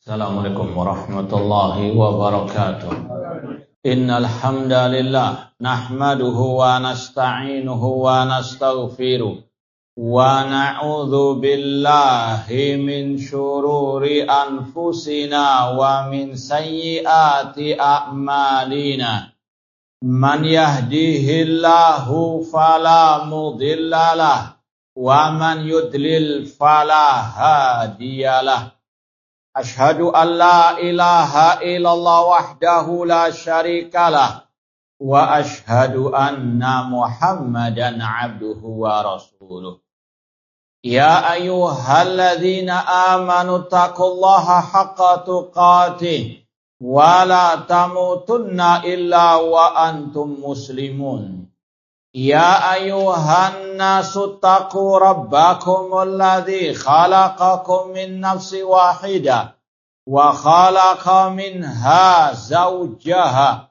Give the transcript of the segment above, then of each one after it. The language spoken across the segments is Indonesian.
Assalamualaikum warahmatullahi wabarakatuh. Innal hamdalillah nahmaduhu wa nasta'inuhu wa nastaghfiruh wa na'udzu billahi min syururi anfusina wa min sayyiati a'malina. Man yahdihillahu fala mudhillalah wa man yudlil fala hadiyalah. Ashhadu an la ilaha illallah wahdahu la syarikalah wa ashhadu anna Muhammadan abduhu wa rasuluh. Ya ayyuhalladzina amanu taqullaha haqqa tuqatih wa la tamutunna illa wa antum muslimun. Ya ayyuhan nasu taqu rabbakumul ladzi khalaqakum min nafsin wahidah wa khalaqa minha zawjaha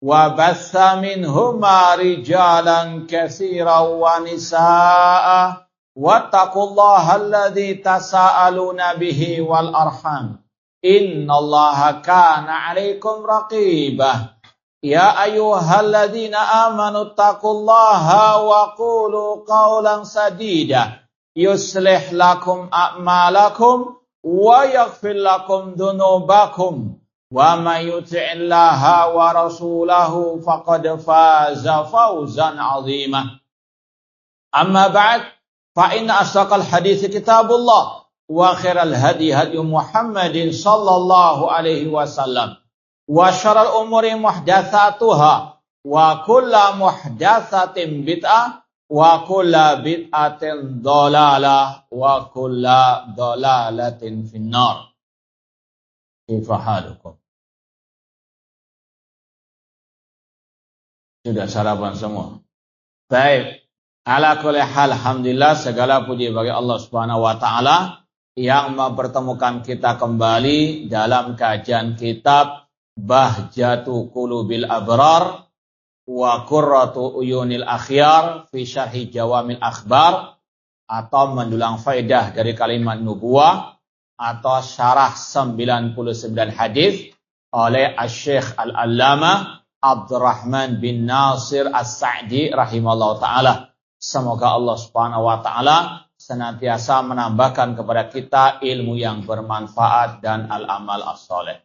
wa batha minhuma rijalan katsiran wa nisaa'a wattaqullaha alladzi tasaaluna bihi wal arham innallaha kana 'alaikum raqibah. Ya ayyuhalladzina amanu taqullaha wa qulu qawlan sadida yuslih lakum a'malakum wa yaghfir lakum dhunubakum wa may yuti'illaha wa rasulahu faqad faza fawzan 'azima. Amma ba'd, fa inna asdaqal hadithi kitabullah wa khairal hadi hadi Muhammadin sallallahu alaihi wasallam. Wa syarrul umuri muhdatsatuha wa kullu muhdatsatin bid'ah wa kullu bid'atin dhalalah wa kullu dhalalatin finnar. Kaifa halukum? Sudah sarapan semua? Baik. Ala kulli hal, alhamdulillah, segala puji bagi Allah Subhanahu wa taala yang mempertemukan kita kembali dalam kajian kitab Bahjatu Qulubil Abrar wa Qurratu Uyunil Akhyar fi Syarhi Jawamil Akhbar, atau mendulang faedah dari kalimat nubuwah atau syarah 99 hadis oleh Asy-Syaikh Al-Allamah Abdurrahman bin Nasir As-Sa'di rahimallahu taala. Semoga Allah Subhanahu wa taala senantiasa menambahkan kepada kita ilmu yang bermanfaat dan al-amal as-shalih.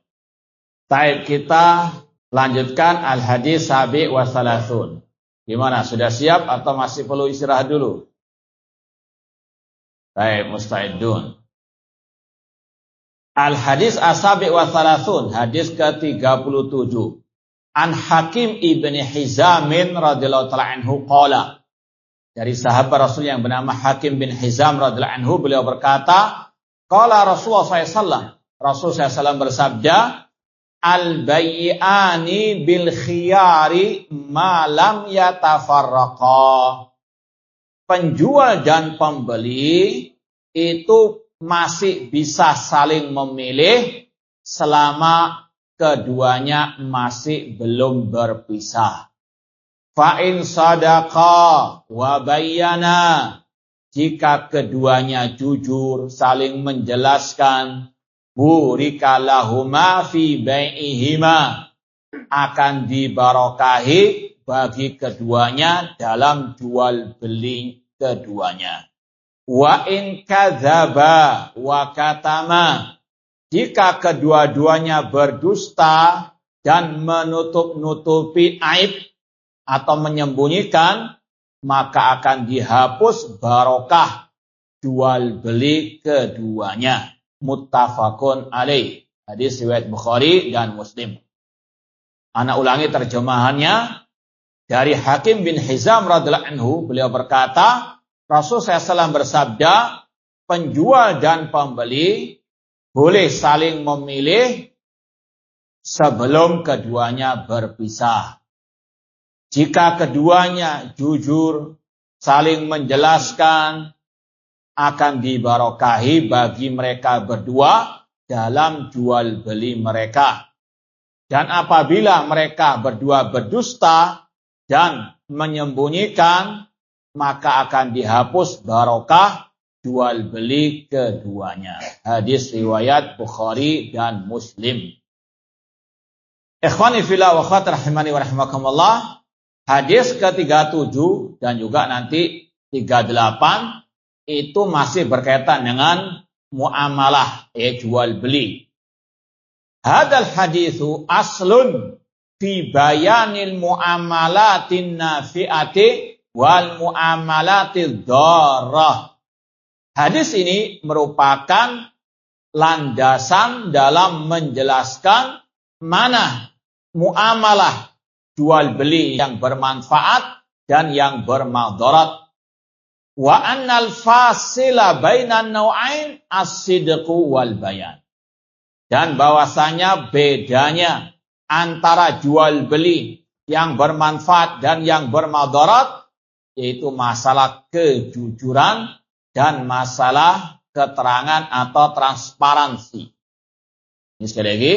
Baik, kita lanjutkan al-hadis sabi wa salasun. Gimana, sudah siap atau masih perlu istirahat dulu? Baik, musta'idun. Al-hadis as-sabi wa salasun, hadis ke-37. An Hakim ibni Hizamin radhiyallahu ta'ala anhu qala. Dari sahabat Rasul yang bernama Hakim bin Hizam radhiyallahu anhu, beliau berkata, qala Rasulullah SAW. Rasul SAW bersabda, al-bay'ani bil khiyari ma lam yatafarraqa. Penjual dan pembeli itu masih bisa saling memilih selama keduanya masih belum berpisah. Fa in sadaqa wa bayyana, jika keduanya jujur saling menjelaskan, burika lahuma fi bai'ihima, akan dibarokahi bagi keduanya dalam jual beli keduanya. Wa in kadzaba wa katama, jika kedua-duanya berdusta dan menutup-nutupi aib atau menyembunyikan, maka akan dihapus barokah jual beli keduanya. Muttafaqun alaih. Hadis riwayat Bukhari dan Muslim. Ana ulangi terjemahannya. Dari Hakim bin Hizam radhiyallahu anhu, beliau berkata, Rasul SAW bersabda, penjual dan pembeli boleh saling memilih sebelum keduanya berpisah. Jika keduanya jujur, saling menjelaskan, akan dibarokahi bagi mereka berdua dalam jual beli mereka. Dan apabila mereka berdua berdusta dan menyembunyikan, maka akan dihapus barokah jual beli keduanya. Hadis riwayat Bukhari dan Muslim. Ikhwani fillah wa akhwat rahimani wa rahimakumullah. Hadis ke-37 dan juga nanti 38 itu masih berkaitan dengan muamalah, jual beli. Hadal hadithu aslun fi bayanil muamalatin nafi'ati wal muamalatil dharrah. Hadis ini merupakan landasan dalam menjelaskan mana muamalah jual beli yang bermanfaat dan yang bermadarat. Wa annal fasila bainan nau'ain as-sidqu wal bayan. Dan bahwasanya bedanya antara jual beli yang bermanfaat dan yang bermadarat yaitu masalah kejujuran dan masalah keterangan atau transparansi. Ini sekali lagi,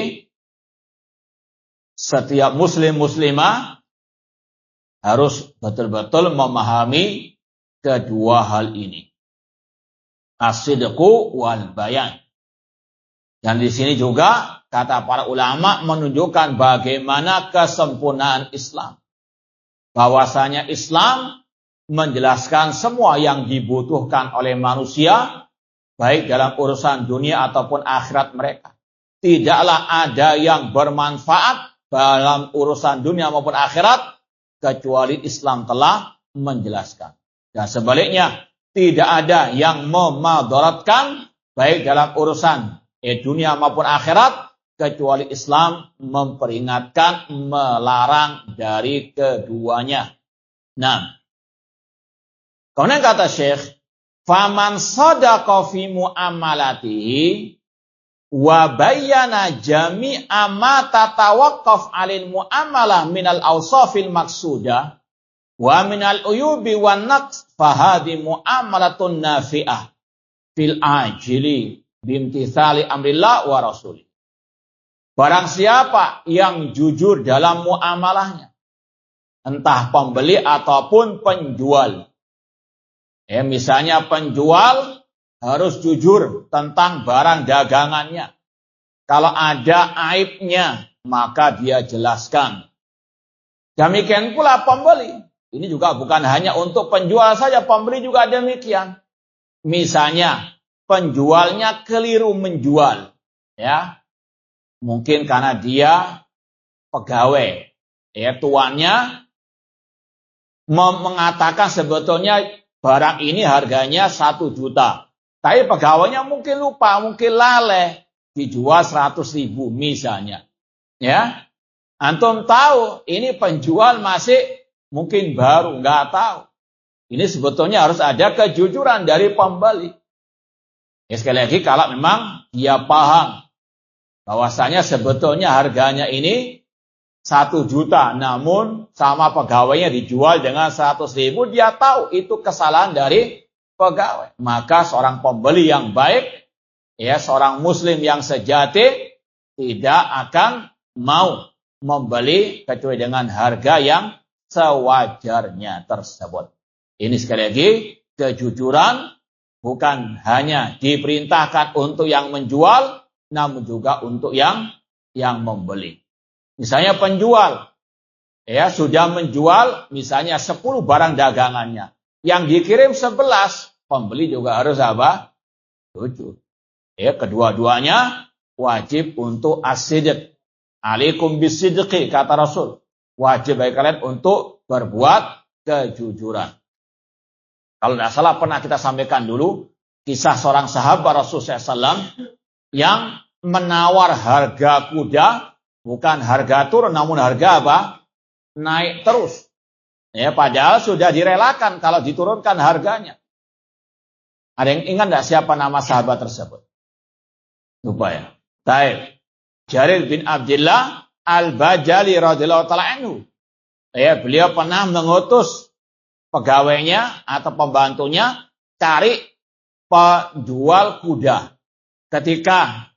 setiap muslim-muslimah harus betul-betul memahami kedua hal ini. As-sidqu wal bayan. Dan di sini juga kata para ulama menunjukkan bagaimana kesempurnaan Islam. Bahwasanya Islam menjelaskan semua yang dibutuhkan oleh manusia baik dalam urusan dunia ataupun akhirat mereka. Tidaklah ada yang bermanfaat dalam urusan dunia maupun akhirat kecuali Islam telah menjelaskan. Dan sebaliknya, tidak ada yang memadaratkan baik dalam urusan dunia maupun akhirat kecuali Islam memperingatkan, melarang dari keduanya. Nah, kemudian kata Syekh, faman sadaqa fi muamalatihi wa bayyana jami'a ma tatawaqqaf 'alil muamalah minal awsafil maqsudah wa minal uyubi wan naqs fa hadhi muamalatun nafi'ah fil ajili bimtithali amrillah wa rasulih. Barang siapa yang jujur dalam muamalahnya, entah pembeli ataupun penjual. Misalnya penjual harus jujur tentang barang dagangannya. Kalau ada aibnya, maka dia jelaskan. Demikian pula pembeli. Ini juga bukan hanya untuk penjual saja, pembeli juga demikian. Misalnya, penjualnya keliru menjual. Ya, mungkin karena dia pegawai. Tuannya mengatakan sebetulnya barang ini harganya 1 juta. Tapi pegawainya mungkin lupa, mungkin lalai. Dijual 100.000 misalnya. Ya, antum tahu ini penjual masih mungkin baru, nggak tahu. Ini sebetulnya harus ada kejujuran dari pembeli. Sekali lagi kalau memang dia paham bahwasanya sebetulnya harganya ini 1 juta, namun sama pegawainya dijual dengan 100.000, dia tahu itu kesalahan dari pegawai. Maka seorang pembeli yang baik, seorang muslim yang sejati tidak akan mau membeli kecuali dengan harga yang sewajarnya tersebut. Ini sekali lagi, kejujuran bukan hanya diperintahkan untuk yang menjual, namun juga untuk yang membeli. Misalnya penjual, sudah menjual misalnya 10 barang dagangannya. Yang dikirim 11, pembeli juga harus apa? Jujur. Kedua-duanya wajib untuk as-sidq. Alaikum bis-sidqi, kata Rasul. Wajib bagi kalian untuk berbuat kejujuran. Kalau tidak salah pernah kita sampaikan dulu kisah seorang sahabat Rasul SAW yang menawar harga kuda, bukan harga turun, namun harga apa? Naik terus. Padahal sudah direlakan kalau diturunkan harganya. Ada yang ingat tidak siapa nama sahabat tersebut? Lupa ya. Taib. Jarir bin Abdullah Al-Bajali radhiyallahu ta'ala anhu. Beliau pernah mengutus pegawainya atau pembantunya cari penjual kuda. Ketika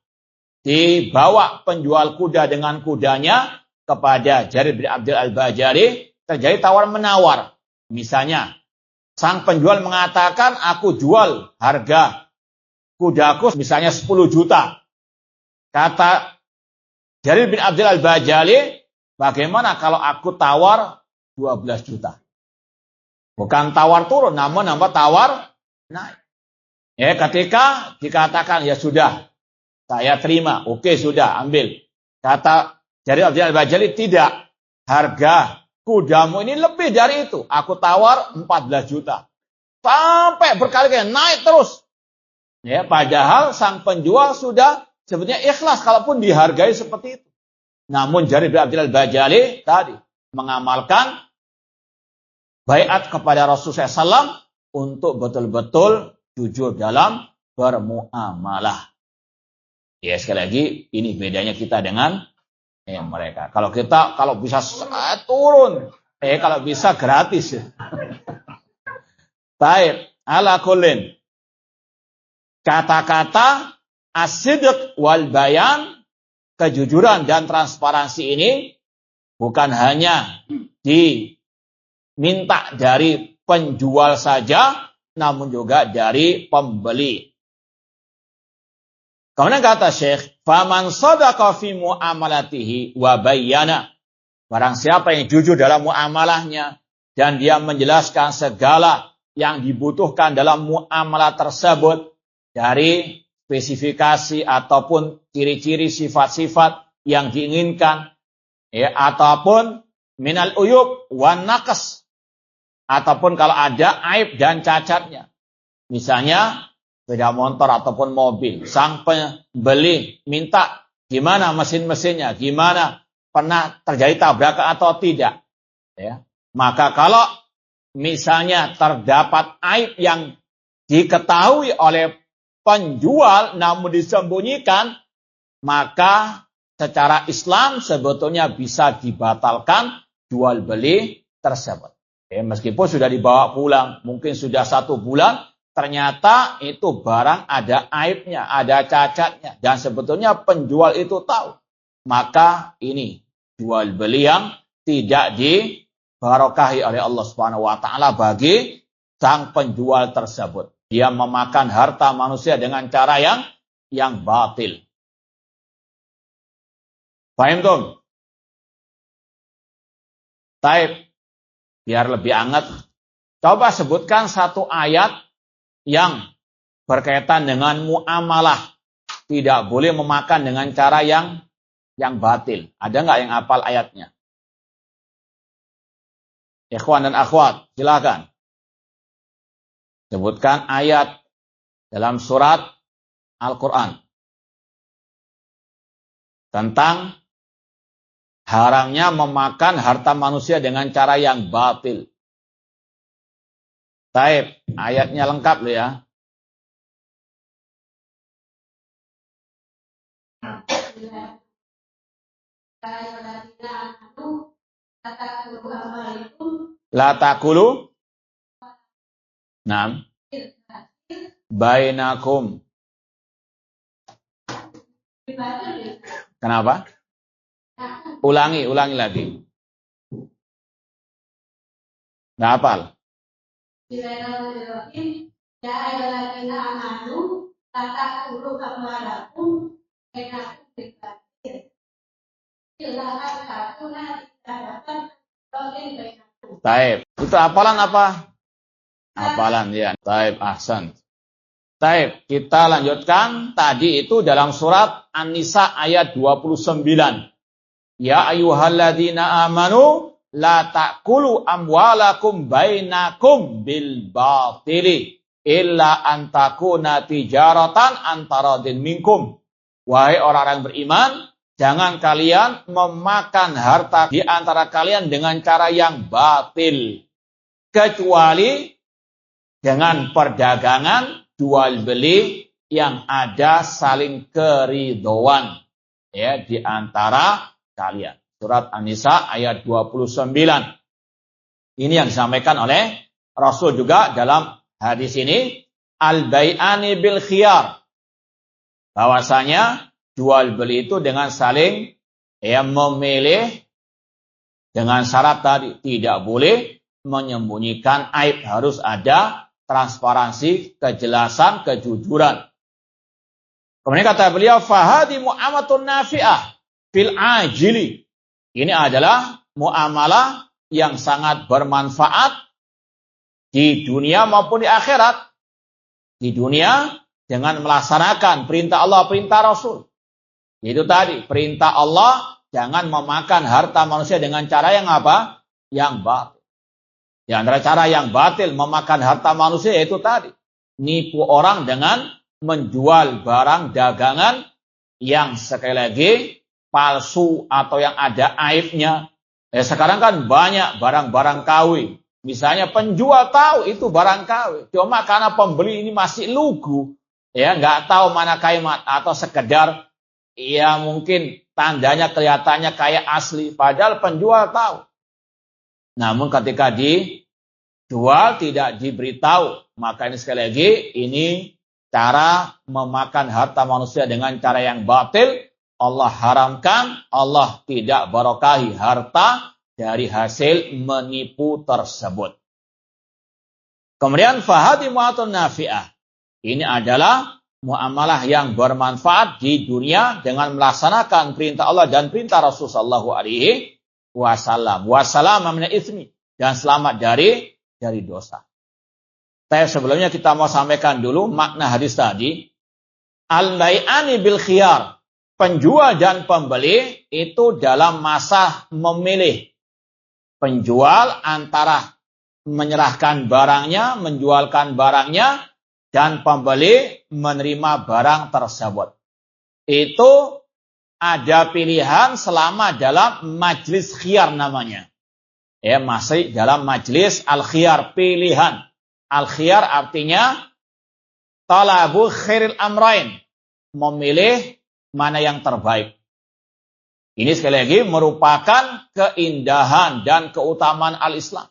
dibawa penjual kuda dengan kudanya kepada Jarir bin Abdullah Al-Bajali, terjadi tawar-menawar. Misalnya, sang penjual mengatakan, aku jual harga kudaku misalnya 10 juta. Kata Jarir bin Abdul Al-Bajali, bagaimana kalau aku tawar 12 juta? Bukan tawar turun, namun tawar naik. Ya, ketika dikatakan, ya sudah, saya terima, oke sudah, ambil. Kata Jarir bin Abdul Al-Bajali, tidak. Harga kudamu ini lebih dari itu. Aku tawar 14 juta. Sampai berkali-kali naik terus. Ya, padahal sang penjual sudah sebetulnya ikhlas kalaupun dihargai seperti itu. Namun Jarir bin Abdul Al-Bajali tadi mengamalkan baiat kepada Rasulullah SAW untuk betul-betul jujur dalam bermuamalah. Ya, sekali lagi ini bedanya kita dengan mereka. Kalau kita bisa turun, kalau bisa gratis. Baik, ala kullin. Kata-kata as-sidq wal bayan, kejujuran dan transparansi ini bukan hanya diminta dari penjual saja, namun juga dari pembeli. Kemudian kata Syekh, faman shadaqa fi muamalatihi wa bayyana. Barang siapa yang jujur dalam muamalahnya dan dia menjelaskan segala yang dibutuhkan dalam muamalah tersebut dari spesifikasi ataupun ciri-ciri sifat-sifat yang diinginkan, ya, ataupun minal uyub wan naqas, ataupun kalau ada aib dan cacatnya. Misalnya sepeda motor ataupun mobil, sang pembeli minta gimana mesin-mesinnya, gimana, pernah terjadi tabrakan atau tidak, ya. Maka kalau misalnya terdapat aib yang diketahui oleh penjual namun disembunyikan, maka secara Islam sebetulnya bisa dibatalkan jual beli tersebut. Ya, meskipun sudah dibawa pulang, mungkin sudah 1 bulan, ternyata itu barang ada aibnya, ada cacatnya, dan sebetulnya penjual itu tahu. Maka ini jual beli yang tidak dibarokahi oleh Allah Subhanahu wa taala bagi sang penjual tersebut. Dia memakan harta manusia dengan cara yang batil. Paham tuh? Taib, biar lebih hangat, coba sebutkan satu ayat yang berkaitan dengan muamalah. Tidak boleh memakan dengan cara yang batil. Ada nggak yang hafal ayatnya? Ikhwan dan akhwat, silakan. Sebutkan ayat dalam surat Al-Quran tentang haramnya memakan harta manusia dengan cara yang batil. Taib, ayatnya lengkap loh ya. La takulu. Naam. Bainakum. Kenapa? Ulangi lagi. Nggak hafal. Taib. Itu hafalan apa? Hafalan ya. Taib, ahsan. Taib, kita lanjutkan. Tadi itu dalam surat An-Nisa ayat 29. Ya ayyuhalladzina amanu la ta'kulu amwalakum bainakum bil batili illa an takuna tijaratan antaradin minkum. Wahai orang-orang beriman, jangan kalian memakan harta di antara kalian dengan cara yang batil, kecuali dengan perdagangan jual beli yang ada saling keridhoan, ya, di antara kalian. Surat An-Nisa ayat 29. Ini yang disampaikan oleh Rasul juga dalam hadis ini, al-bai'ani bil khiyar. Bahwasanya jual beli itu dengan saling memilih dengan syarat tadi, tidak boleh menyembunyikan aib. Harus ada transparansi, kejelasan, kejujuran. Kemudian kata beliau, fahadi mu'amatun nafi'ah fil ajili. Ini adalah muamalah yang sangat bermanfaat di dunia maupun di akhirat. Di dunia dengan melaksanakan perintah Allah, perintah Rasul. Itu tadi, perintah Allah jangan memakan harta manusia dengan cara yang apa? Yang batil. Di antara cara yang batil memakan harta manusia yaitu tadi, nipu orang dengan menjual barang dagangan yang sekali lagi palsu atau yang ada aibnya. Sekarang kan banyak barang-barang KW. Misalnya penjual tahu itu barang KW. Cuma karena pembeli ini masih lugu. Ya, nggak tahu mana kaimat atau sekedar ya mungkin tandanya kelihatannya kayak asli. Padahal penjual tahu. Namun ketika dijual tidak diberitahu. Maka ini sekali lagi ini cara memakan harta manusia dengan cara yang batil. Allah haramkan, Allah tidak barokahi harta dari hasil menipu tersebut. Kemudian fahadi mu'atun nafi'ah. Ini adalah muamalah yang bermanfaat di dunia dengan melaksanakan perintah Allah dan perintah Rasulullah sallallahu alaihi wasallam. Wassalam min itsmi, dan selamat dari dosa. Tapi sebelumnya kita mau sampaikan dulu makna hadis tadi. Al-bai'ani bil khiyar. Penjual dan pembeli itu dalam masa memilih. Penjual antara menyerahkan barangnya, menjualkan barangnya, dan pembeli menerima barang tersebut. Itu ada pilihan selama dalam majlis khiyar namanya. Ya, masih dalam majlis al-khiyar, pilihan. Al-khiyar artinya talabu khairil amrain, memilih mana yang terbaik. Ini sekali lagi merupakan keindahan dan keutamaan al-Islam.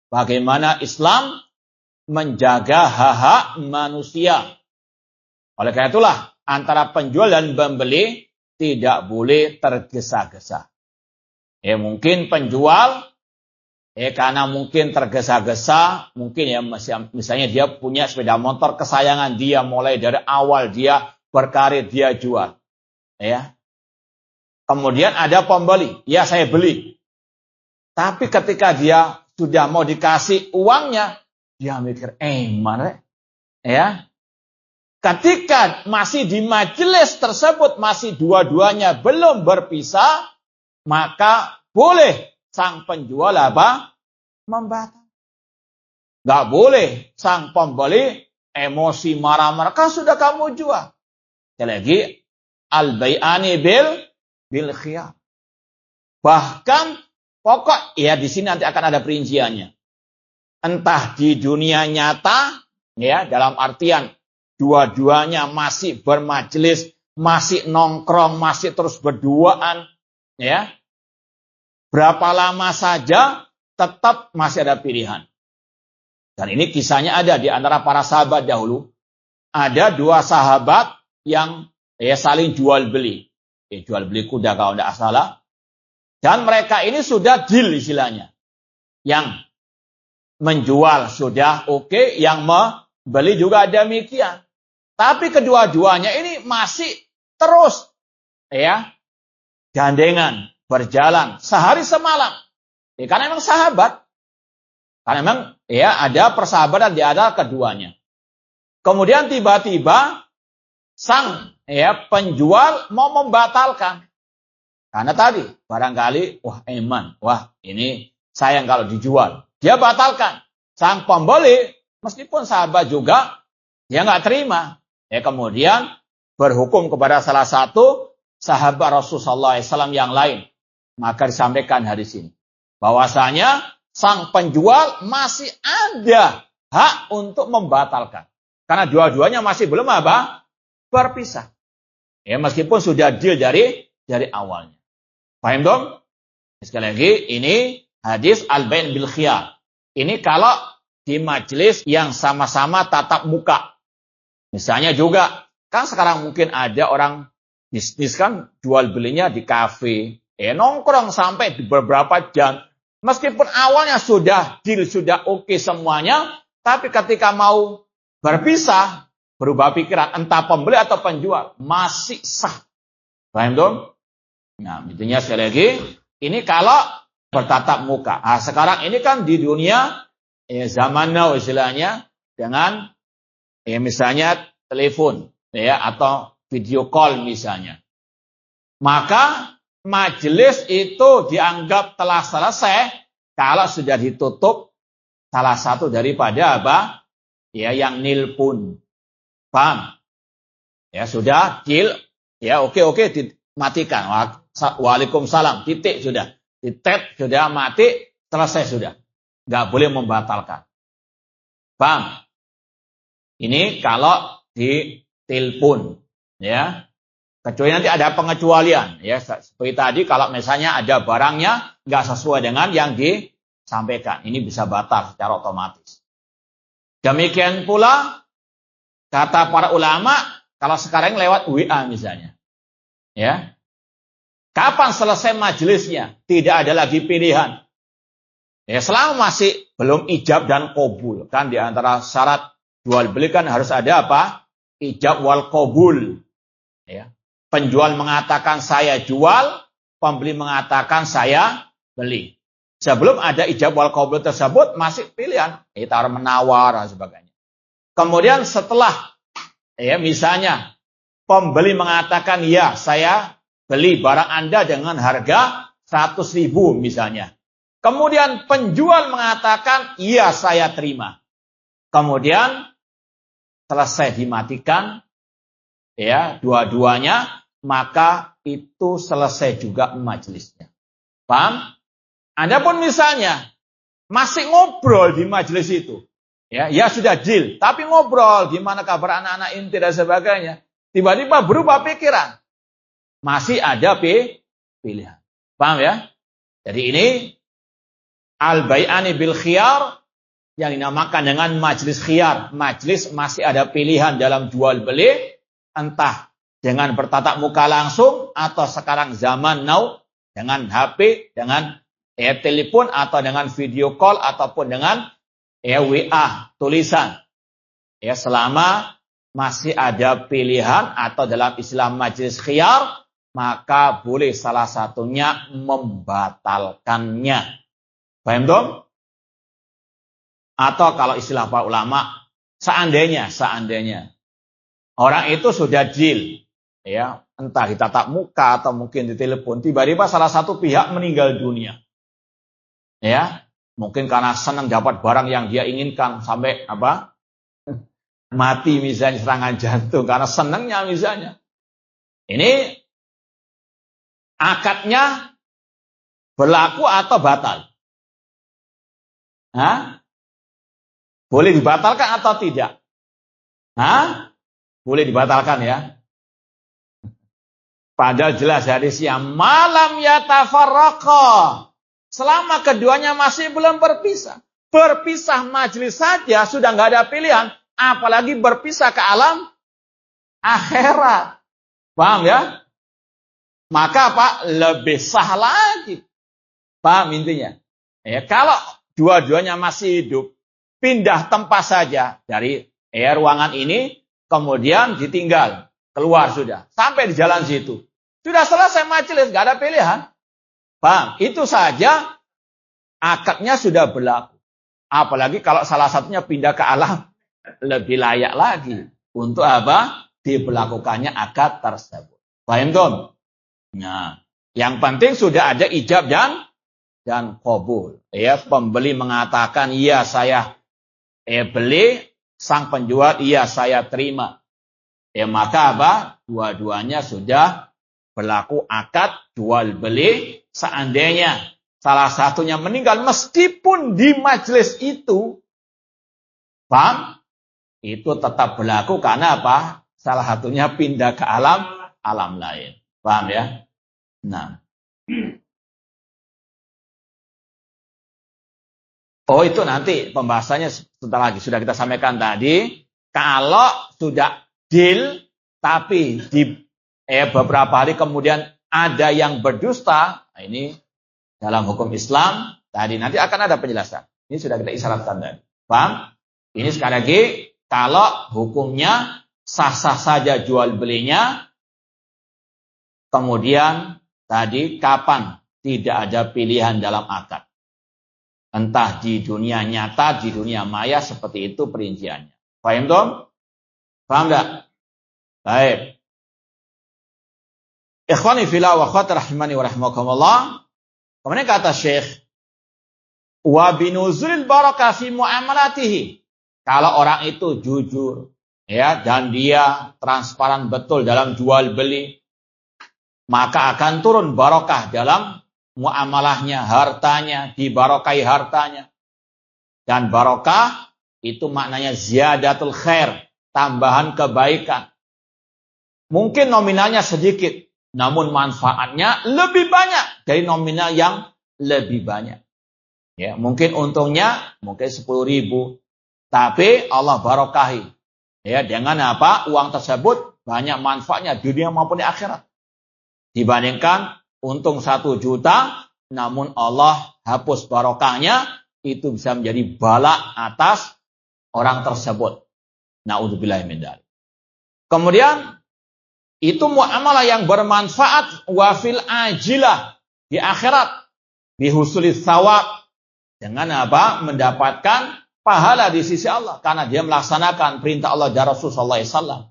Bagaimana Islam menjaga hak-hak manusia. Oleh karena itulah antara penjual dan pembeli tidak boleh tergesa-gesa. Mungkin penjual karena mungkin tergesa-gesa, mungkin ya misalnya dia punya sepeda motor kesayangan dia, mulai dari awal dia berkarir dia jual. Ya. Kemudian ada pembeli, ya saya beli. Tapi ketika dia sudah mau dikasih uangnya, dia mikir, mana? Ya. Ketika masih di majelis tersebut, masih dua-duanya belum berpisah, maka boleh sang penjual apa? Membatalkan. Nggak boleh sang pembeli emosi marah-marah. Kan sudah kamu jual. Sekali lagi, al-bai'ani bil khiyar. Bahkan pokok, ya di sini nanti akan ada perinciannya. Entah di dunia nyata, ya dalam artian dua-duanya masih bermajelis, masih nongkrong, masih terus berduaan, ya. Berapa lama saja tetap masih ada pilihan. Dan ini kisahnya ada di antara para sahabat dahulu. Ada dua sahabat yang saling jual beli. Jual beli kuda kalau tidak salah. Dan mereka ini sudah deal istilahnya. Yang menjual sudah oke, yang membeli juga demikian. Tapi kedua-duanya ini masih terus gandengan, berjalan sehari semalam. Karena memang sahabat. Karena memang ada persahabatan di antara keduanya. Kemudian tiba-tiba sang penjual mau membatalkan. Karena tadi barangkali ini sayang kalau dijual. Dia batalkan. Sang pembeli meskipun sahabat juga dia nggak terima. Kemudian berhukum kepada salah satu sahabat Rasulullah SAW yang lain. Maka disampaikan hadis ini. Bahwasanya sang penjual masih ada hak untuk membatalkan. Karena dua-duanya masih belum berpisah. Meskipun sudah deal dari awalnya. Paham dong? Sekali lagi, ini hadis al-bain bil khiyar. Ini kalau di majelis yang sama-sama tatap muka. Misalnya juga, kan sekarang mungkin ada orang bisnis kan jual belinya di kafe. Nongkrong sampai beberapa jam. Meskipun awalnya sudah deal, sudah oke semuanya, tapi ketika mau berpisah, berubah pikiran, entah pembeli atau penjual, masih sah. Paham dong? Nah, intinya sekali lagi, ini kalau bertatap muka. Nah, sekarang ini kan di dunia, zaman now istilahnya, dengan misalnya telepon, ya, atau video call misalnya. Maka majelis itu dianggap telah selesai kalau sudah ditutup salah satu daripada apa? Ya, yang nilpun. Paham? Ya, sudah deal. Ya, oke, dimatikan. Waalaikumsalam, titik sudah. Ditet sudah mati, selesai sudah. Nggak boleh membatalkan. Paham? Ini kalau di telepon, ya. Kecuali nanti ada pengecualian, ya. Seperti tadi kalau misalnya ada barangnya nggak sesuai dengan yang disampaikan, ini bisa batal secara otomatis. Demikian pula kata para ulama, kalau sekarang lewat WA misalnya, ya. Kapan selesai majelisnya? Tidak ada lagi pilihan. Ya, selama masih belum ijab dan qabul, kan di antara syarat jual beli kan harus ada apa? Ijab wal qabul. Ya. Penjual mengatakan saya jual, pembeli mengatakan saya beli. Sebelum ada ijab wal qabul tersebut masih pilihan, tawar menawar dan sebagainya. Kemudian setelah, ya misalnya pembeli mengatakan ya saya beli barang Anda dengan harga 100.000 misalnya. Kemudian penjual mengatakan iya saya terima. Kemudian selesai dimatikan, ya, dua-duanya, maka itu selesai juga majelisnya. Paham? Anda pun misalnya masih ngobrol di majelis itu. Ya sudah deal, tapi ngobrol gimana kabar anak-anak inti dan sebagainya. Tiba-tiba berubah pikiran. Masih ada pilihan. Paham ya? Jadi ini al-bai'ani bil khiyar yang dinamakan dengan majelis khiyar. Majelis masih ada pilihan dalam jual beli, entah dengan bertatap muka langsung atau sekarang zaman now dengan HP, dengan telepon atau dengan video call ataupun dengan WA tulisan. Ya, selama masih ada pilihan atau dalam istilah majelis khiyar, maka boleh salah satunya membatalkannya. Paham dong? Atau kalau istilah para ulama, seandainya orang itu sudah deal, ya, entah ditatap muka atau mungkin di telepon, tiba-tiba salah satu pihak meninggal dunia. Ya, mungkin karena senang dapat barang yang dia inginkan sampai apa? Mati misalnya serangan jantung karena senangnya misalnya. Ini akadnya berlaku atau batal? Hah? Boleh dibatalkan atau tidak? Hah? Boleh dibatalkan ya. Padahal jelas hadisnya malam yatafarraqa. Selama keduanya masih belum berpisah. Berpisah majelis saja sudah nggak ada pilihan. Apalagi berpisah ke alam akhirat. Paham ya? Maka apa? Lebih sah lagi. Paham intinya? Ya, kalau dua-duanya masih hidup, pindah tempat saja dari ruangan ini, kemudian ditinggal, keluar sudah. Sampai di jalan situ. Sudah selesai majelis, nggak ada pilihan. Paham? Itu saja akadnya sudah berlaku. Apalagi kalau salah satunya pindah ke alam, lebih layak lagi. Untuk apa? Diberlakukannya akad tersebut. Paham dong? Nah, yang penting sudah ada ijab dan qabul. Ya, pembeli mengatakan iya saya beli, sang penjual iya saya terima. Ya, maka apa? Dua-duanya sudah berlaku akad jual beli. Seandainya salah satunya meninggal meskipun di majelis itu, paham? Itu tetap berlaku karena apa? Salah satunya pindah ke alam lain. Paham ya? Nah. Oh, itu nanti pembahasannya sebentar lagi. Sudah kita sampaikan tadi. Kalau sudah deal, tapi di beberapa hari kemudian ada yang berdusta. Nah, ini dalam hukum Islam tadi nanti akan ada penjelasan. Ini sudah kita isyaratkan tadi. Paham? Ini sekali lagi kalau hukumnya sah-sah saja jual belinya. Kemudian tadi kapan tidak ada pilihan dalam akad. Entah di dunia nyata, di dunia maya, seperti itu perinciannya. Paham dong? Paham enggak? Baik. Ikhwani fillah wa akhwati rahimani wa rahimakumullah. Kemudian kata Syekh, wa binuzulil barakah fi muamalatihi. Kalau orang itu jujur, ya, dan dia transparan betul dalam jual beli, maka akan turun barokah dalam muamalahnya, hartanya, dibarokai hartanya. Dan barokah itu maknanya ziyadatul khair, tambahan kebaikan. Mungkin nominalnya sedikit, namun manfaatnya lebih banyak dari nominal yang lebih banyak. Ya, mungkin untungnya mungkin 10.000, tapi Allah barokahi. Ya, dengan apa? Uang tersebut banyak manfaatnya di dunia maupun di akhirat. Dibandingkan untung 1 juta, namun Allah hapus barokahnya, itu bisa menjadi bala atas orang tersebut. Na'udzubillahi min dzalik. Kemudian itu muamalah yang bermanfaat wafil ajilah di akhirat bihusulis thawab, dengan apa? Mendapatkan pahala di sisi Allah karena dia melaksanakan perintah Allah dan Rasul sallallahu alaihi wasallam.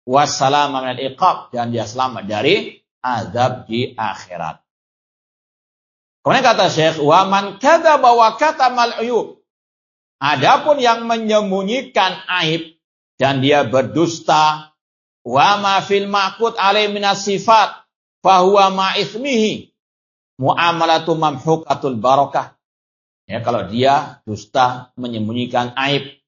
Wassalamu minal iqab, dan dia selamat dari azab di akhirat. Kemudian kata Syekh, wa man kadzaba wa katamal uyub. Adapun yang menyembunyikan aib dan dia berdusta, wa ma fil ma'qud alaihi minas sifat fa huwa ma itsmihi muamalatu mamhuqatul barakah. Ya, kalau dia dusta, menyembunyikan aib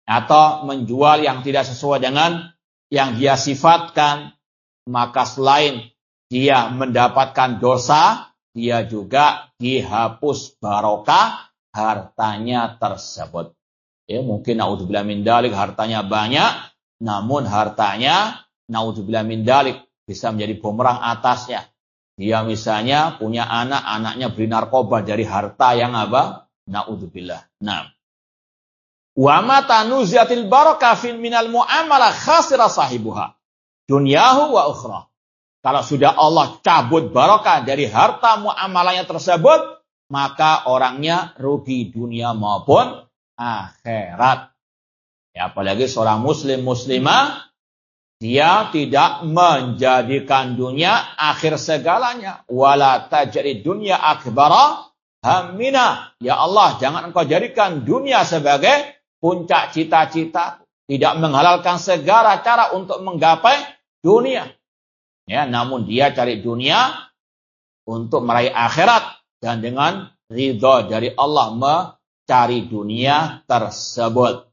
atau menjual yang tidak sesuai dengan yang dia sifatkan, maka selain dia mendapatkan dosa, dia juga dihapus barokah hartanya tersebut. Ya, mungkin naudzubillah min dzalik hartanya banyak, namun hartanya naudzubillah min dzalik bisa menjadi bumerang atasnya. Dia misalnya punya anak, anaknya beli narkoba dari harta yang apa? Naudzubillah. Nah, wa mata nuziatil barakah fil minal muamalah khasira sahibuha dunyahu wa ukhra. Kalau sudah Allah cabut barakah dari harta muamalahnya tersebut, maka orangnya rugi dunia maupun akhirat. Ya, apalagi seorang muslim muslimah, dia tidak menjadikan dunia akhir segalanya. Wala tajri dunya akbara hammina. Ya Allah, jangan engkau jadikan dunia sebagai puncak cita-cita. Tidak menghalalkan segala cara untuk menggapai dunia. Ya, namun dia cari dunia untuk meraih akhirat. Dan dengan ridha dari Allah mencari dunia tersebut.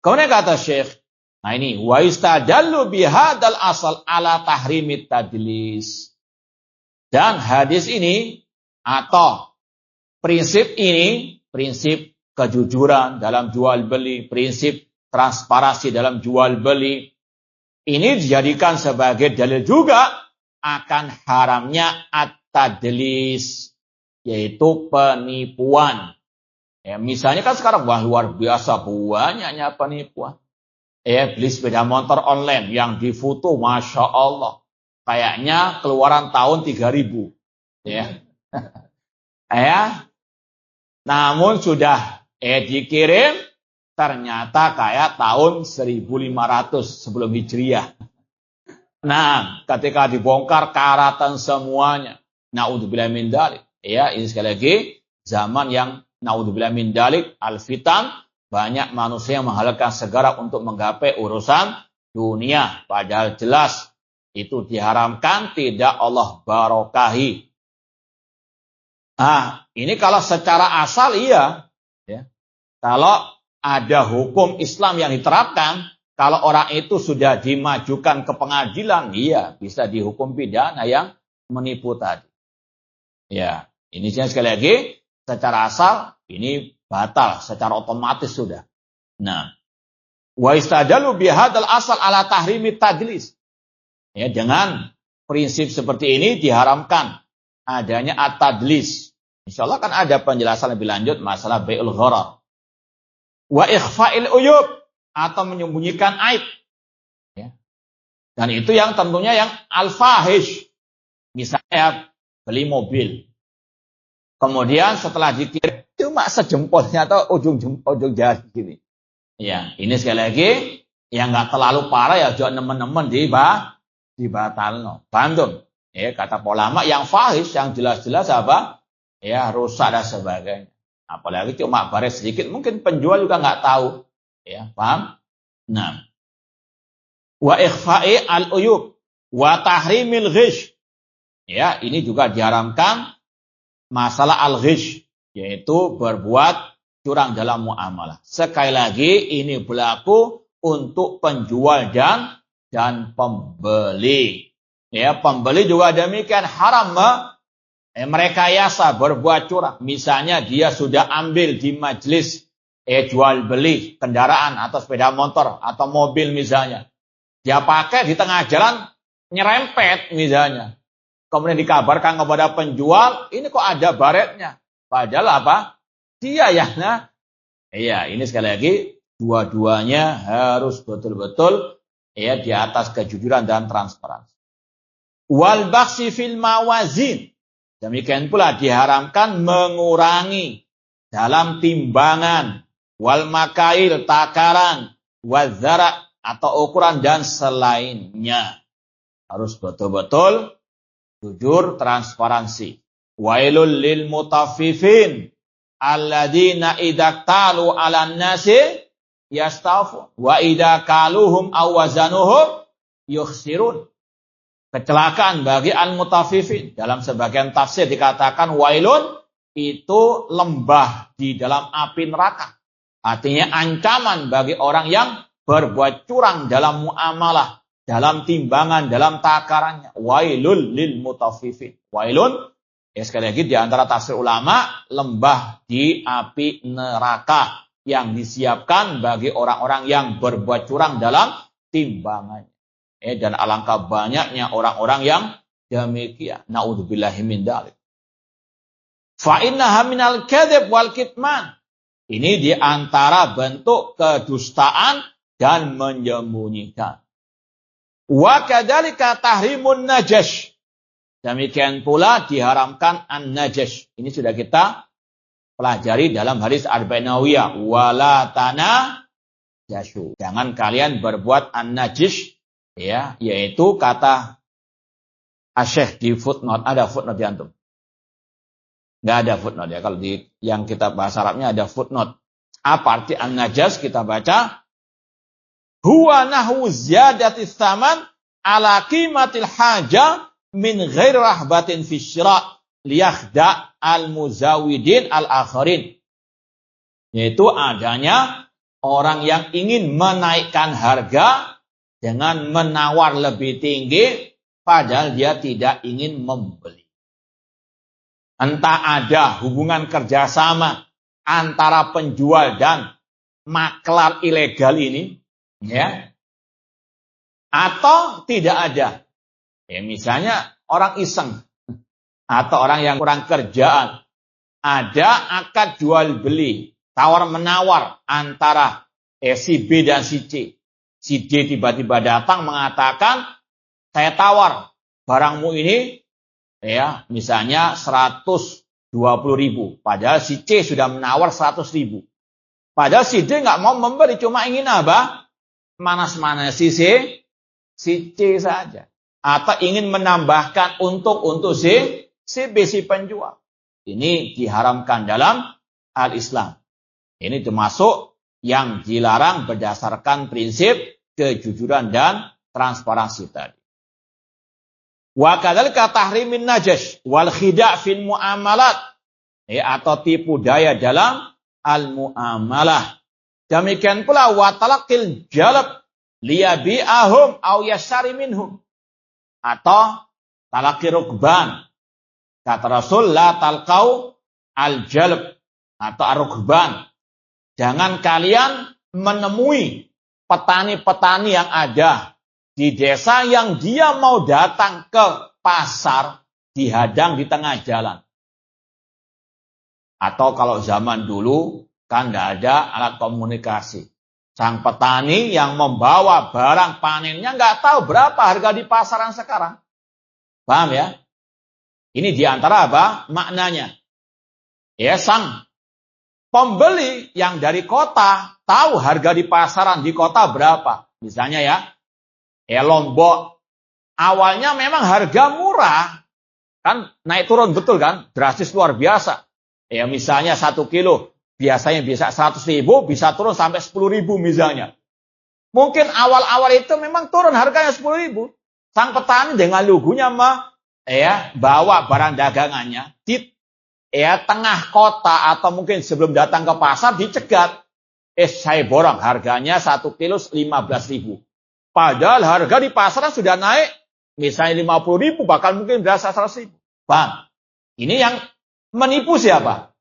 Kemudian kata Syekh, nah ini, wa yustadallu bihadzal asal ala tahrimit tadlis. Dan hadis ini atau prinsip ini, prinsip kejujuran dalam jual beli, prinsip transparansi dalam jual beli, ini dijadikan sebagai dalil juga akan haramnya at-tadlis, yaitu penipuan. Ya, misalnya kan sekarang wah luar biasa banyaknya penipuan. Beli sepeda motor online yang difoto, Masya Allah. Kayaknya keluaran tahun 3000. Ya. Namun sudah dikirim, ternyata kayak tahun 1500 sebelum Hijriah. Nah, ketika dibongkar karatan semuanya. Na'udzubillah min dzalik. Ya, ini sekali lagi zaman yang na'udzubillah min dzalik al-fitan. Banyak manusia yang menghalalkan segala untuk menggapai urusan dunia. Padahal jelas itu diharamkan, tidak Allah barokahi. Nah, ini kalau secara asal iya. Ya. Kalau ada hukum Islam yang diterapkan, kalau orang itu sudah dimajukan ke pengadilan, iya bisa dihukum pidana yang menipu tadi. Ya, ini sekali lagi secara asal ini batal secara otomatis sudah. Nah, wa istadalu bihadzal asal ala tahrimit tadlis. Ya, dengan prinsip seperti ini diharamkan adanya at-tadlis, Insyaallah kan ada penjelasan lebih lanjut masalah bai'ul gharar. Wa ikhfa'il uyub, atau menyembunyikan aib. Ya. Dan itu yang tentunya yang al-fahish. Misalnya beli mobil. Kemudian setelah dikirim cuma sejempolnya atau ujung jari gini. Ya, ini sekali lagi yang nggak terlalu parah ya jangan nemen-nemen dibatalno. Paham tuh? Ya, kata ulama yang fahish, yang jelas-jelas apa? Ya, rusak dan sebagainya. Apalagi cuma baret sedikit, mungkin penjual juga nggak tahu. Ya, paham? Nah, wa ikhfa'i al-uyub wa tahrimil ghish. Ya, ini juga diharamkan masalah al-ghish, yaitu berbuat curang dalam muamalah. Sekali lagi ini berlaku untuk penjual dan pembeli. Ya, pembeli juga demikian haram merekayasa berbuat curang. Misalnya dia sudah ambil di majelis jual beli kendaraan atau sepeda motor atau mobil misalnya. Dia pakai di tengah jalan nyerempet misalnya. Kemudian dikabarkan kepada penjual, ini kok ada baretnya. Padahal apa? Dia yang iya, ini sekali lagi dua-duanya harus betul-betul ya di atas kejujuran dan transparansi. Wal bakhsi fil mawazin. Demikian pula diharamkan mengurangi dalam timbangan, wal makail takaran, wazara atau ukuran dan selainnya. Harus betul-betul jujur, transparansi. Wailul lil mutaffifin alladzina idza talu 'alan nasi yastafu wa idza kaluhum aw wazanuhum yukhsirun. Kecelakaan bagi al-mutaffifin. Dalam sebagian tafsir dikatakan wailun itu lembah di dalam api neraka. Artinya ancaman bagi orang yang berbuat curang dalam muamalah, dalam timbangan, dalam takarannya. Wailul lil mutaffifin. Wailun, ya sekali lagi di antara tafsir ulama, lembah di api neraka yang disiapkan bagi orang-orang yang berbuat curang dalam timbangannya. Dan alangkah banyaknya orang-orang yang demikian. Na'udzubillahi min dzalik. Fa innaha minal kadzib wal kitman. Ini di antara bentuk kedustaan dan menyembunyikan. Wa kadzalika tahrimun najash. Demikian pula diharamkan an-najash. Ini sudah kita pelajari dalam hadis Arba'in Nawawiyah. Wala tanajashu. Jangan kalian berbuat an-najish, ya, yaitu kata Asyikh di footnote. Ada footnote di antum? Nggak ada footnote ya. Kalau di yang kita bahasa Arabnya ada footnote. Apa arti an-najas? Kita baca huwa nahwu ziyadatis tsaman ala qimatil haja min ghairi rahbatin fi syira' liyakhda al-muzawidin al-akharin. Yaitu adanya orang yang ingin menaikkan harga dengan menawar lebih tinggi padahal dia tidak ingin membeli. Entah ada hubungan kerjasama antara penjual dan maklar ilegal ini, ya, atau tidak ada. Ya, misalnya orang iseng atau orang yang kurang kerjaan, ada akad jual beli, tawar menawar antara si B dan si C. Si D tiba-tiba datang mengatakan, saya tawar barangmu ini, ya, misalnya 120.000. Padahal si C sudah menawar 100.000. Padahal si D nggak mau memberi, cuma ingin apa? Manas-manasi si C saja. Atau ingin menambahkan untuk si B, si penjual. Ini diharamkan dalam al-Islam. Ini termasuk yang dilarang berdasarkan prinsip kejujuran dan transparansi tadi. Wa kadzalika tahrimin najash wal khida' fil muamalat, atau tipu daya dalam al-muamalah. Demikian pula wa talaqil jalab liyabi'ahum aw yashari minhum, atau talaqi rukban. Kata Rasul la talqau al-jalab atau ar-rukban. Jangan kalian menemui petani-petani yang ada di desa yang dia mau datang ke pasar dihadang di tengah jalan. Atau kalau zaman dulu kan tidak ada alat komunikasi. Sang petani yang membawa barang panennya nggak tahu berapa harga di pasaran sekarang. Paham ya? Ini diantara apa? Maknanya. Ya, sang pembeli yang dari kota tahu harga di pasaran di kota berapa. Misalnya ya Lombok. Awalnya memang harga murah. Kan naik turun betul kan? Drastis luar biasa. Ya misalnya 1 kilo. Biasanya bisa 100.000, bisa turun sampai 10.000 misalnya. Mungkin awal-awal itu memang turun harganya 10.000. Sang petani dengan lugunya bawa barang dagangannya di tengah kota atau mungkin sebelum datang ke pasar dicegat. Saya borong harganya 1 kilo 15.000. Padahal harga di pasaran sudah naik misalnya 50.000 bahkan mungkin berasa 100.000. Bang, ini yang menipu siapa?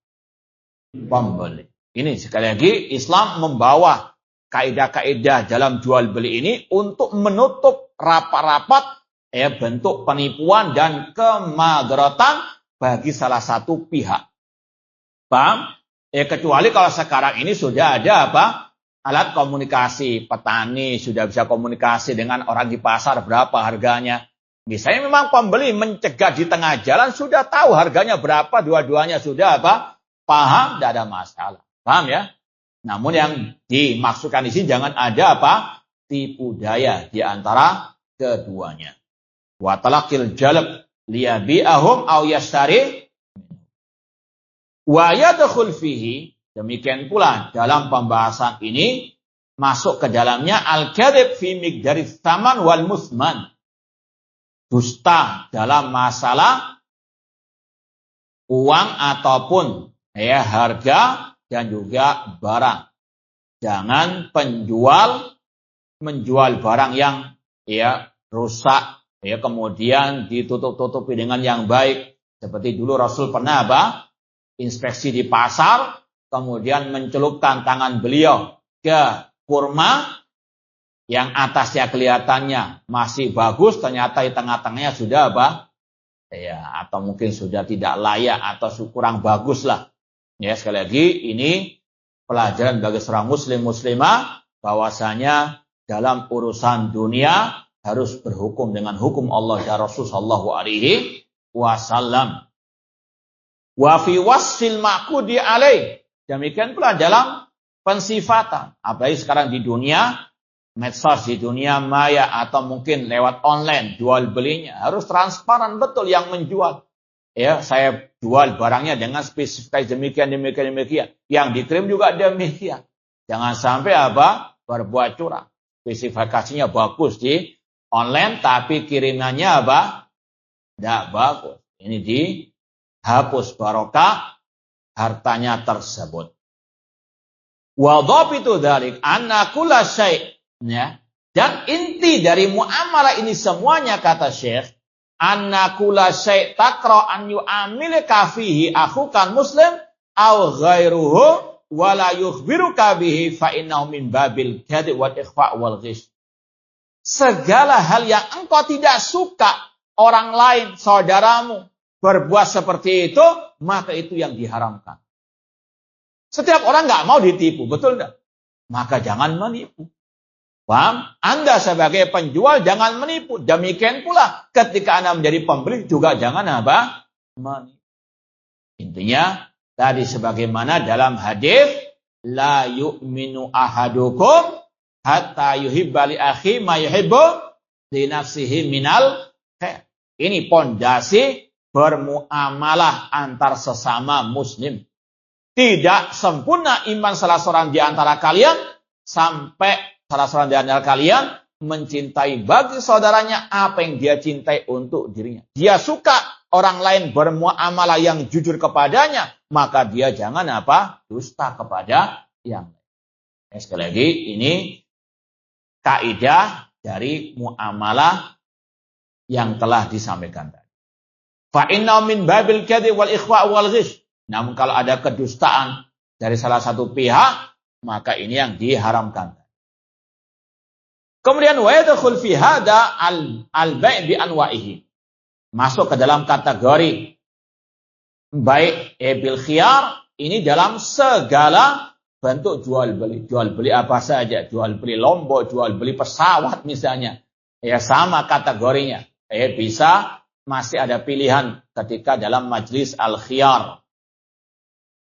Pembeli. Ini sekali lagi Islam membawa kaidah-kaidah dalam jual beli ini untuk menutup rapat-rapat bentuk penipuan dan kemadaratan bagi salah satu pihak. Paham? Kecuali kalau sekarang ini sudah ada alat komunikasi, petani sudah bisa komunikasi dengan orang di pasar berapa harganya. Misalnya memang pembeli mencegat di tengah jalan sudah tahu harganya berapa, dua-duanya sudah paham, tidak ada masalah. Paham ya? Namun yang dimaksudkan di sini jangan ada tipu daya di antara keduanya. Wa talaqil jalb liyabi'ahum aw yashtari wa yadkhul fihi. Demikian pula dalam pembahasan ini masuk ke dalamnya al-kadhib fi miqdari tsaman wal musman. Dusta dalam masalah uang ataupun harga dan juga barang. Jangan menjual barang yang rusak kemudian ditutup-tutupi dengan yang baik. Seperti dulu Rasul pernah inspeksi di pasar, kemudian mencelupkan tangan beliau ke kurma yang atasnya kelihatannya masih bagus, ternyata di tengah-tengahnya sudah atau mungkin sudah tidak layak atau kurang bagus lah. Ya, sekali lagi ini pelajaran bagi seorang muslim muslimah bahwasanya dalam urusan dunia harus berhukum dengan hukum Allah dan Rasul sallallahu alaihi wasallam. Wa fi wasfil ma'qudi alaih. Demikian pula dalam pensifatan. Apalagi sekarang di dunia medsos, di dunia maya atau mungkin lewat online jual belinya harus transparan betul yang menjual. Ya, saya jual barangnya dengan spesifikasi demikian. Yang dikirim juga demikian. Jangan sampai berbuat curang. Spesifikasinya bagus di online tapi kirimannya tidak bagus. Ini dihapus barokah hartanya tersebut. Wa dhabitu dzalik anna kulla syai'. Ya. Dan inti dari muamalah ini semuanya kata Syekh, anna kulla syai' taqra an yu'amilaka fihi akhukan muslim aw ghairuhu wa la yukhbiruka bihi fa innahu min babil kadhib wal ikhfa' wal ghish. Segala hal yang engkau tidak suka orang lain, saudaramu, berbuat seperti itu, maka itu yang diharamkan. Setiap orang nggak mau ditipu, betul enggak? Maka jangan menipu. Paham? Anda sebagai penjual jangan menipu. Demikian pula ketika Anda menjadi pembeli juga jangan menipu. Intinya tadi sebagaimana dalam hadis la yu'minu ahadukum hatta yuhibba li akhi ma yuhibbu li nafsihi minal khair. Ini pondasi bermuamalah antar sesama muslim. Tidak sempurna iman salah seorang di antara kalian sampai salah seorang di antara kalian mencintai bagi saudaranya apa yang dia cintai untuk dirinya. Dia suka orang lain bermuamalah yang jujur kepadanya, maka dia jangan dusta kepada yang lain. Sekali lagi ini kaidah dari muamalah yang telah disampaikan tadi. Fa inna min babil kadhib wal ikhfa' wal ghish. Namun kalau ada kedustaan dari salah satu pihak, maka ini yang diharamkan. Kemudian wa yadkhul fi hada al-bai' bi anwa'ihi. Masuk ke dalam kategori baik bil khiyar ini dalam segala bentuk jual beli. Jual beli apa saja, jual beli lombok, jual beli pesawat misalnya. Ya sama kategorinya. Bisa masih ada pilihan ketika dalam majlis al-khiyar.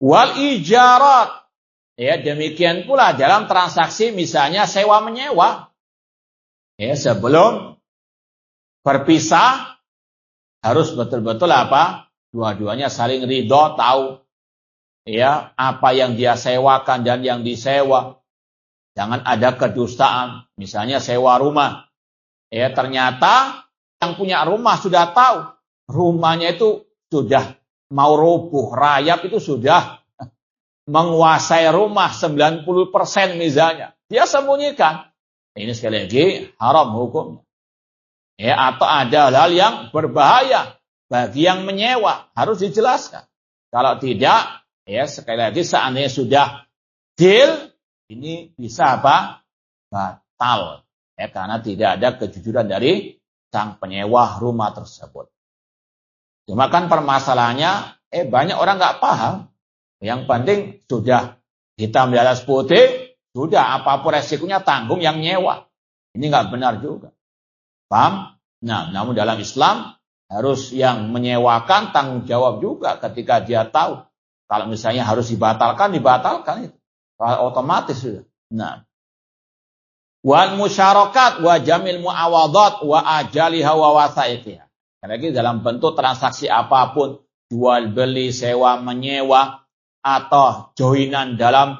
Wal ijarat. Ya, demikian pula dalam transaksi misalnya sewa menyewa. Ya, sebelum berpisah harus betul-betul apa? Dua-duanya saling ridho, tahu ya apa yang dia sewakan dan yang disewa. Jangan ada kedustaan. Misalnya sewa rumah. Ya, ternyata yang punya rumah sudah tahu rumahnya itu sudah mau rubuh, rayap, itu sudah menguasai rumah 90% misalnya. Dia sembunyikan. Ini sekali lagi haram hukumnya. Ya, atau ada hal yang berbahaya bagi yang menyewa, harus dijelaskan. Kalau tidak, ya sekali lagi seandainya sudah deal, ini bisa apa? Batal. Ya, karena tidak ada kejujuran dari sang penyewa rumah tersebut. Cuma kan permasalahannya, banyak orang nggak paham. Yang penting sudah hitam di atas putih, sudah apapun resikonya tanggung yang nyewa. Ini nggak benar juga. Paham? Nah, namun dalam Islam harus yang menyewakan tanggung jawab juga ketika dia tahu. Kalau misalnya harus dibatalkan itu. Otomatis sudah. Nah. Wal musyarakat wa jamil muawadat wa ajaliha wa wasaiqiha. Lagi dalam bentuk transaksi apapun, jual beli, sewa menyewa, atau joinan dalam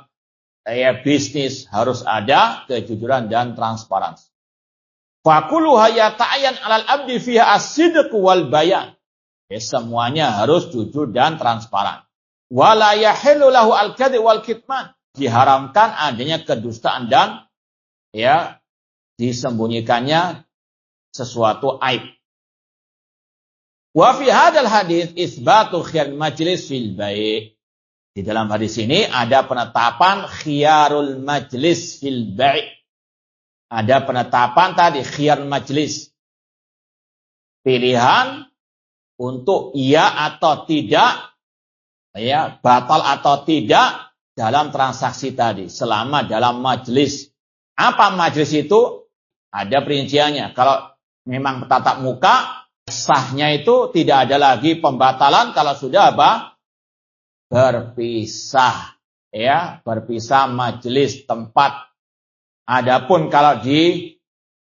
bisnis, harus ada kejujuran dan transparansi. Fakuluha yata'yan 'alal abdi fiha as-sidq wal bayan. Semuanya harus jujur dan transparan. Wala yahillu lahu al-kadhib wal kitman. Diharamkan adanya kedustaan dan disembunyikannya sesuatu aib. Wa fi hadzal hadits isbatu khiyar majlis fil bai'. Di dalam hadis ini ada penetapan khiyarul majlis fil bai'. Ada penetapan tadi khiyar majlis. Pilihan untuk iya atau tidak, ya, batal atau tidak dalam transaksi tadi selama dalam majlis. Apa majlis itu? Ada perinciannya. Kalau memang tatap muka, sahnya itu tidak ada lagi pembatalan kalau sudah apa? Berpisah, ya, berpisah majelis tempat. Adapun kalau di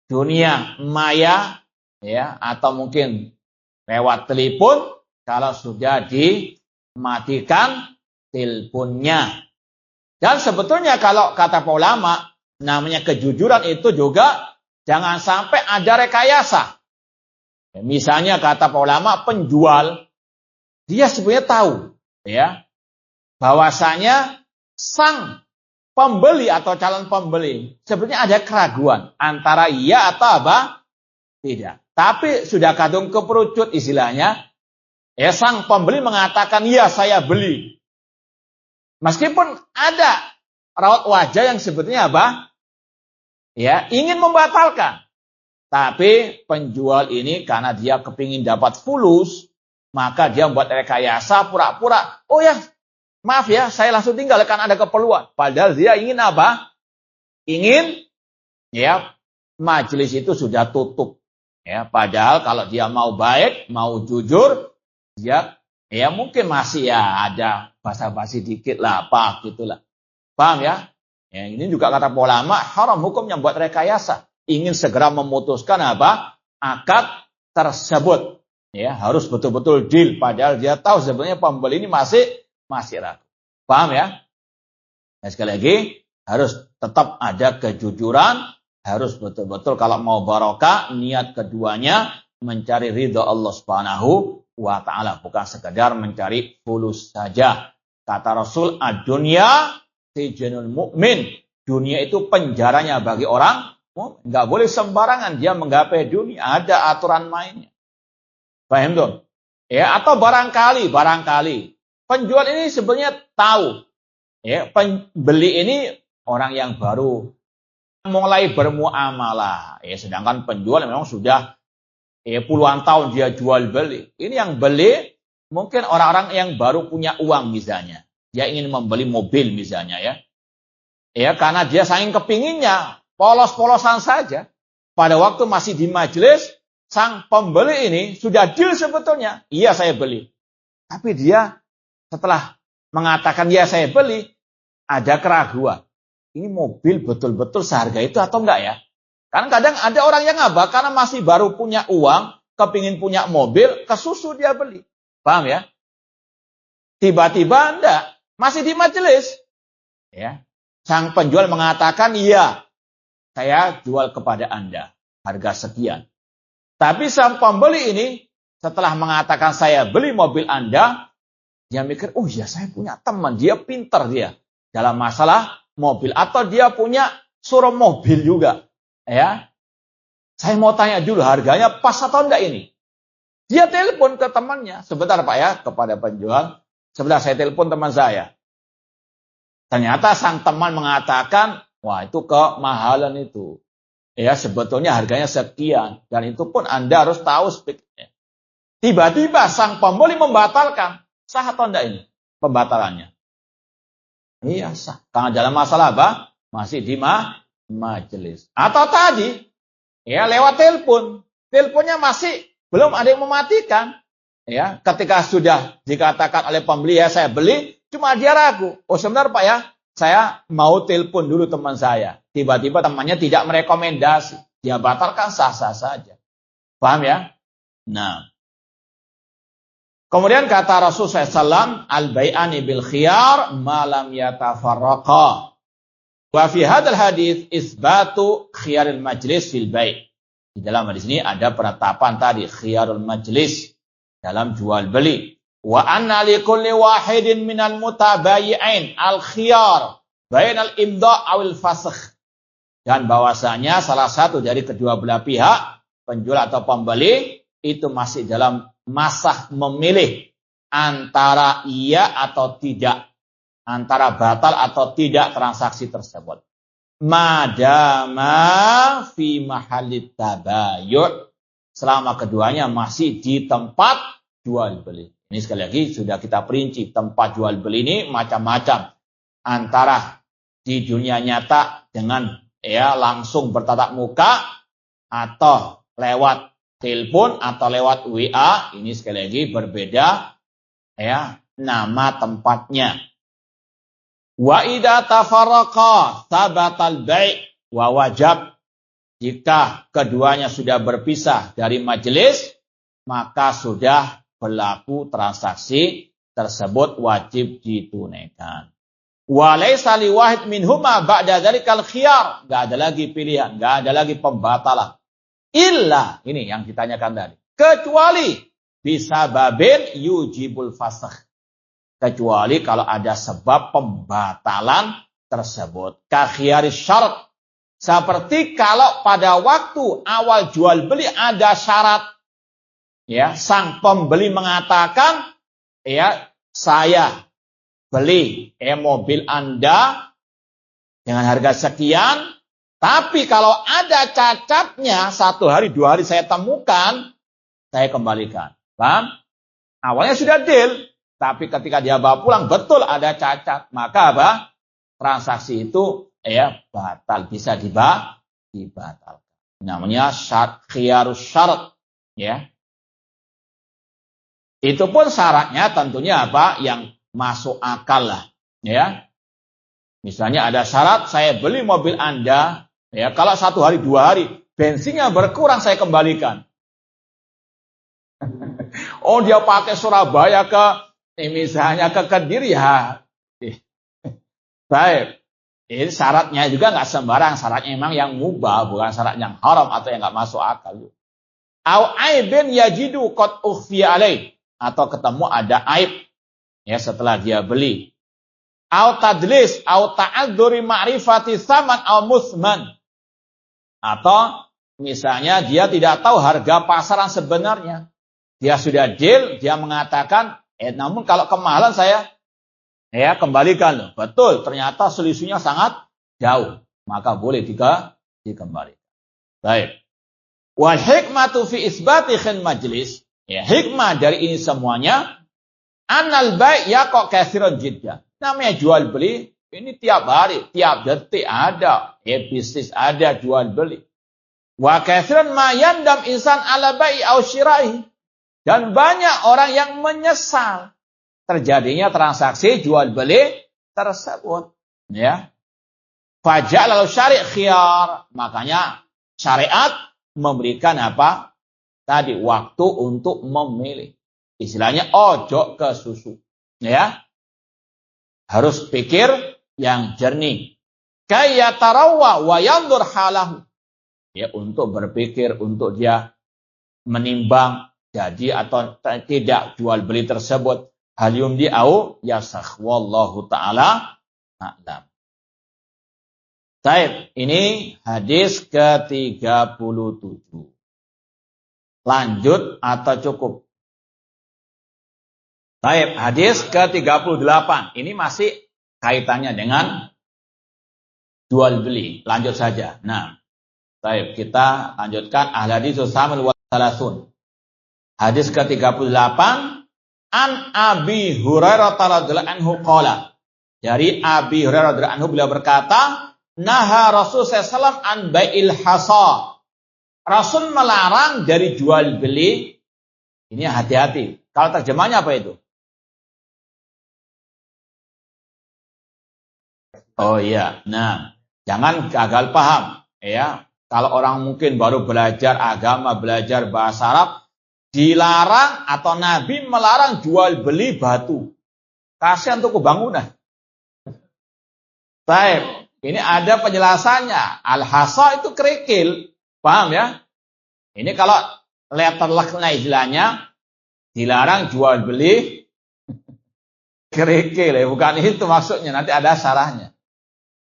dunia maya, ya, atau mungkin lewat telepon, kalau sudah dimatikan teleponnya. Dan sebetulnya kalau kata ulama, namanya kejujuran itu juga jangan sampai ada rekayasa. Misalnya kata ulama, penjual dia sebenarnya tahu, ya, bahwasanya sang pembeli atau calon pembeli sebenarnya ada keraguan antara iya atau apa tidak. Tapi sudah kadung keperucut istilahnya, ya, sang pembeli mengatakan iya saya beli. Meskipun ada raut wajah yang sebetulnya apa? Ya, ingin membatalkan. Tapi penjual ini karena dia kepingin dapat fulus, maka dia membuat rekayasa pura-pura. Oh ya, maaf ya, saya langsung tinggal karena ada keperluan. Padahal dia ingin apa? Ingin, ya, majelis itu sudah tutup. Ya, padahal kalau dia mau baik, mau jujur, dia, ya mungkin masih ya ada basa-basi dikit lah, apa gitulah. Paham ya? Ya, ini juga kata ulama, haram hukumnya buat rekayasa. Ingin segera memutuskan apa? Akad tersebut. Ya, harus betul-betul deal. Padahal dia tahu sebenarnya pembeli ini masih ragu. Paham ya? Nah, sekali lagi, harus tetap ada kejujuran. Harus betul-betul kalau mau barokah, niat keduanya mencari ridha Allah Subhanahu wa ta'ala. Bukan sekedar mencari fulus saja. Kata Rasul, ad-dunya sijnul mu'min. Dunia itu penjaranya bagi orang. Nggak boleh sembarangan dia menggapai dunia. Ada aturan mainnya. Paham dong? Ya, atau barangkali penjual ini sebenarnya tahu. Ya, pembeli ini orang yang baru mulai bermuamalah. Ya, sedangkan penjual memang sudah puluhan tahun dia jual beli. Ini yang beli mungkin orang-orang yang baru punya uang misalnya. dia ingin membeli mobil misalnya ya. Ya, karena dia saking kepinginnya, polos-polosan saja. Pada waktu masih di majelis, sang pembeli ini sudah deal sebetulnya. Iya saya beli. Tapi dia setelah mengatakan ya saya beli, ada keraguan. Ini mobil betul-betul seharga itu atau enggak ya? Karena kadang ada orang yang ngabak karena masih baru punya uang, kepingin punya mobil, kesusu dia beli. Paham ya? Tiba-tiba enggak, masih di majelis. Ya. Sang penjual mengatakan, iya, saya jual kepada Anda, harga sekian. Tapi sang pembeli ini, setelah mengatakan saya beli mobil Anda, dia mikir, oh ya saya punya teman, dia pintar dia dalam masalah mobil. Atau dia punya showroom mobil juga. Ya, saya mau tanya dulu harganya pas atau enggak ini. Dia telepon ke temannya, sebentar Pak ya, kepada penjual. Sebentar saya telepon teman saya. Ternyata sang teman mengatakan, wah itu kemahalan itu. Ya sebetulnya harganya sekian. Dan itu pun Anda harus tahu speknya. Tiba-tiba sang pembeli membatalkan. Sah atau enggak ini pembatalannya? Iya sah. Karena dalam masalah apa? Masih di majelis. Atau tadi, ya lewat telepon. Teleponnya masih belum ada yang mematikan. Ya, ketika sudah dikatakan oleh pembeli ya saya beli, cuma dia ragu. Oh sebentar Pak ya, saya mau telepon dulu teman saya. Tiba-tiba temannya tidak merekomendasi. Dia batalkan sah-sah saja. Paham ya? Nah. Kemudian kata Rasulullah SAW, al-bai'ani bil khiyar malam yatafarraqa. Wa fi hadzal hadits isbatu khiyarul majlis fil bai'. Di dalam hadis ini ada penetapan tadi khiyarul majlis dalam jual beli. Wa anna li kulli wahidin minal mutabayyi'ain al-khiyar bainal imda' awil fasakh. Dan bahwasanya salah satu dari kedua belah pihak, penjual atau pembeli, itu masih dalam masa memilih antara iya atau tidak, antara batal atau tidak transaksi tersebut. Madama fi mahallit tabayyu', selama keduanya masih di tempat jual beli. Ini sekali lagi sudah kita perinci, tempat jual beli ini macam-macam. Antara di dunia nyata dengan ya langsung bertatap muka, atau lewat telepon atau lewat WA, ini sekali lagi berbeda ya nama tempatnya. Wa idza tafarraqa sabatal bai' wa wajab. Jika keduanya sudah berpisah dari majelis, maka sudah berlaku transaksi tersebut wajib ditunaikan. Wa laisa li wahid minhuma ba'da dzalikal khiyar. Enggak ada lagi pilihan, enggak ada lagi pembatalan. Illa, ini yang ditanyakan tadi. Kecuali bisa babin yujibul fasakh. Kecuali kalau ada sebab pembatalan tersebut. Kakhiyari syarat. Seperti kalau pada waktu awal jual beli ada syarat. Ya, sang pembeli mengatakan, ya, saya beli mobil Anda dengan harga sekian, tapi kalau ada cacatnya 1 hari 2 hari saya temukan, saya kembalikan. Paham? Awalnya sudah deal, tapi ketika dia bawa pulang betul ada cacat, maka apa? Transaksi itu ya batal, bisa dibatalkan. Namanya khiyarus syarat, ya. Itu pun syaratnya tentunya apa? Yang masuk akal lah, ya. Misalnya ada syarat saya beli mobil Anda, ya kalau 1 hari 2 hari bensinnya berkurang saya kembalikan. Oh dia pakai Surabaya ke misalnya ke Kediri ya. Baik. Ini syaratnya juga nggak sembarang, syaratnya memang yang mubah, bukan syarat yang haram atau yang nggak masuk akal. Au aibin yajidu qad ukhfiya alaih, atau ketemu ada aib ya setelah dia beli. Au tadlis au ta'adzuri ma'rifati saman au musman, atau misalnya dia tidak tahu harga pasaran sebenarnya. Dia sudah deal, dia mengatakan, namun kalau kemahalan saya ya kembalikan loh. Betul, ternyata selisihnya sangat jauh, maka boleh dikembalikan. Baik. Wal hikmatu fi isbati khil majlis, ya hikmah dari ini semuanya, annal bai' yaqa katsiran jiddan. Namanya jual beli, ini tiap hari, tiap detik ada. Bisnis ada jual beli. Wa katsiran ma yandam insan ala bai'i aw syira'i. Dan banyak orang yang menyesal terjadinya transaksi jual beli tersebut. Ya. Faja'al syari' khiyar. Makanya syariat memberikan apa? Tadi waktu untuk memilih. Istilahnya ojo ke susu. Ya. Harus pikir yang jernih. Kaya tarawwa wa yandur halahu. Ya, untuk berpikir, untuk dia menimbang jadi atau tidak jual beli tersebut. Hal yumdi au yasakh wallahu ta'ala a'lam. Baik, ini hadis ke-37. Lanjut atau cukup? Baik, hadis ke-38. Ini masih kaitannya dengan jual beli. Lanjut saja. Nah, baik, kita lanjutkan al-hadis usamul wa salasun. Hadis ke-38 an Abi Hurairah radhiyallahu anhu qala. Dari Abi Hurairah radhiyallahu anhu beliau berkata, naha Rasul sallallahu an bai'il hasa. Rasul melarang dari jual beli. Ini hati-hati. Kalau terjemahnya apa itu? Oh iya. Nah, jangan gagal paham, ya. Kalau orang mungkin baru belajar agama, belajar bahasa Arab, dilarang atau Nabi melarang jual beli batu. Kasihan untuk kebangunan. Baik, ini ada penjelasannya. Al-hasa itu kerikil. Paham ya? Ini kalau letterleknya istilahnya, dilarang jual beli kerikil. Bukan itu maksudnya, nanti ada syarahnya.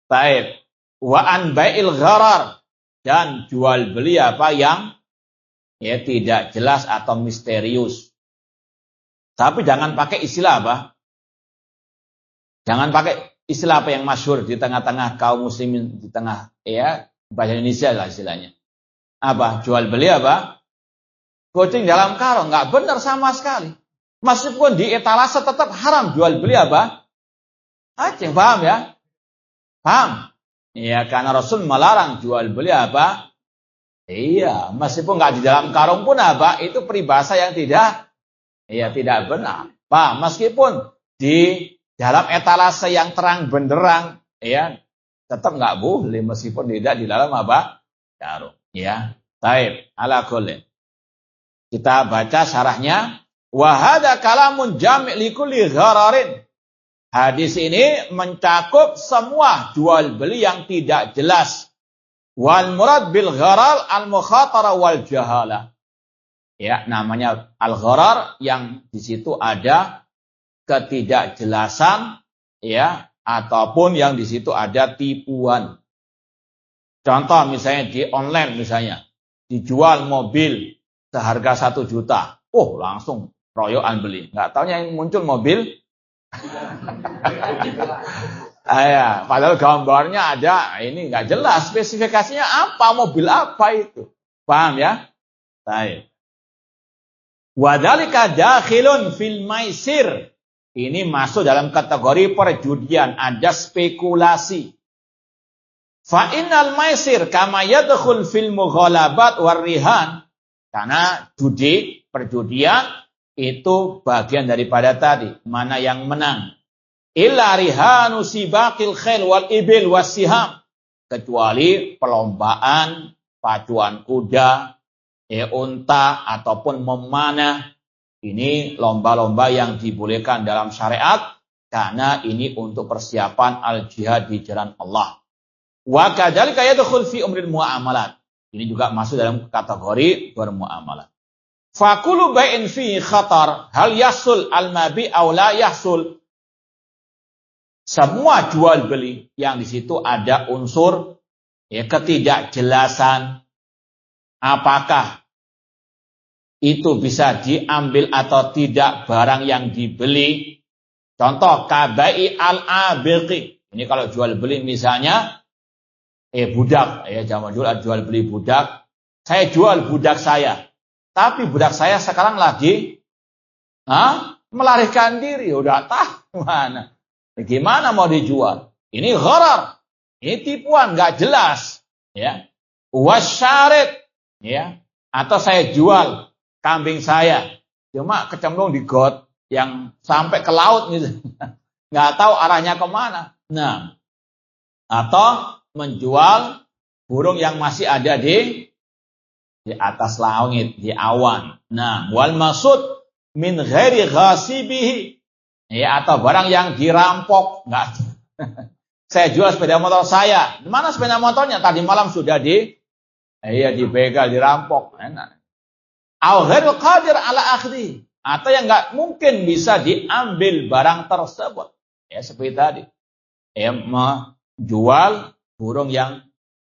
Baik. Wa an bai'il gharar. Dan jual beli apa yang ya tidak jelas atau misterius. Tapi jangan pakai istilah apa? Jangan pakai istilah apa yang masyhur di tengah-tengah kaum muslimin, di tengah ya bahasa Indonesia lah istilahnya. Apa? Jual beli apa? Kucing dalam karung. Nggak benar sama sekali. Meskipun di etalase tetap haram jual beli apa? Acing, paham ya? Paham? Ya, karena Rasul melarang jual beli apa? Iya, meskipun nggak di dalam karung pun apa? Itu peribahasa yang tidak benar. Paham? Meskipun di dalam etalase yang terang benderang, ya, tetap nggak boleh meskipun tidak di dalam apa? Karung. Ya, baik. Ala kulli. Kita baca syarahnya. Wa hadza kalamun jami' likulli ghararin. Hadis ini mencakup semua jual beli yang tidak jelas. Wal murad bil gharar al mukhatara wal jahala. Ya, namanya al gharar yang di situ ada ketidakjelasan ya ataupun yang di situ ada tipuan. Contoh misalnya di online misalnya dijual mobil seharga 1 juta. Oh, langsung royokan beli. Enggak taunya yang muncul mobil ya, padahal gambarnya ada, ini nggak jelas spesifikasinya apa, mobil apa itu. Paham ya? Baik. Wadzalika dakhilun fil maisir. Ini masuk dalam kategori perjudian, ada spekulasi. Fa innal maisir kama yadkhul fil mughalabat war rihan. Karena judi, perjudian itu bagian daripada tadi, mana yang menang. Illa rihanu sibaqil khail wal ibil wasiham. Kecuali perlombaan pacuan kuda, unta ataupun memanah. Ini lomba-lomba yang dibolehkan dalam syariat karena ini untuk persiapan al-jihad di jalan Allah. Wa kadzalika yadkhul fi umril muamalat. Ini juga masuk dalam kategori bermuamalah. Fakulu bai'in fi khatar hal yasul al-mabi aw la yasul. Semua jual beli yang di situ ada unsur ketidakjelasan apakah itu bisa diambil atau tidak barang yang dibeli. Contoh kabai al-abiqi. Ini kalau jual beli misalnya budak zaman dulu ada jual beli budak. Saya jual budak saya. Tapi budak saya sekarang lagi melarikan diri, udah tahu mana. Gimana mau dijual? Ini gharar. Ini tipuan, nggak jelas. Ya. Wasyarit. Ya. Atau saya jual kambing saya. Cuma kecemplung di got yang sampai ke laut gitu. Nggak tahu arahnya kemana. Nah. Atau menjual burung yang masih ada di atas langit, di awan. Nah, wal maksud min ghairi ghasibihi. Ya, atau barang yang dirampok. Enggak. Saya jual sepeda motor saya. Mana sepeda motornya? Tadi malam sudah dibegal, dirampok. Enak. Au ghairil qadir ala akhdi. Atau yang enggak mungkin bisa diambil barang tersebut. Ya, seperti tadi. Ya, menjual burung yang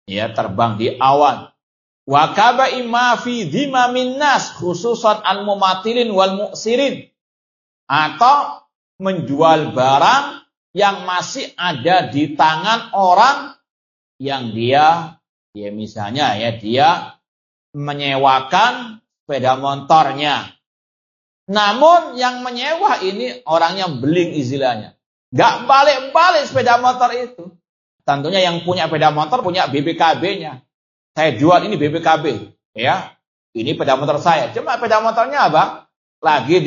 terbang di awan. Wa kaba'i ma fi dhimamin nas khususan al-mumatilin wal mu'sirin. Atau menjual barang yang masih ada di tangan orang yang dia misalnya dia menyewakan sepeda motornya. Namun yang menyewa ini orangnya beling istilahnya. Gak balik-balik sepeda motor itu. Tentunya yang punya sepeda motor punya BPKB-nya. Saya jual ini BPKB, ya. Ini sepeda motor saya. Cuma sepeda motornya apa? Lagi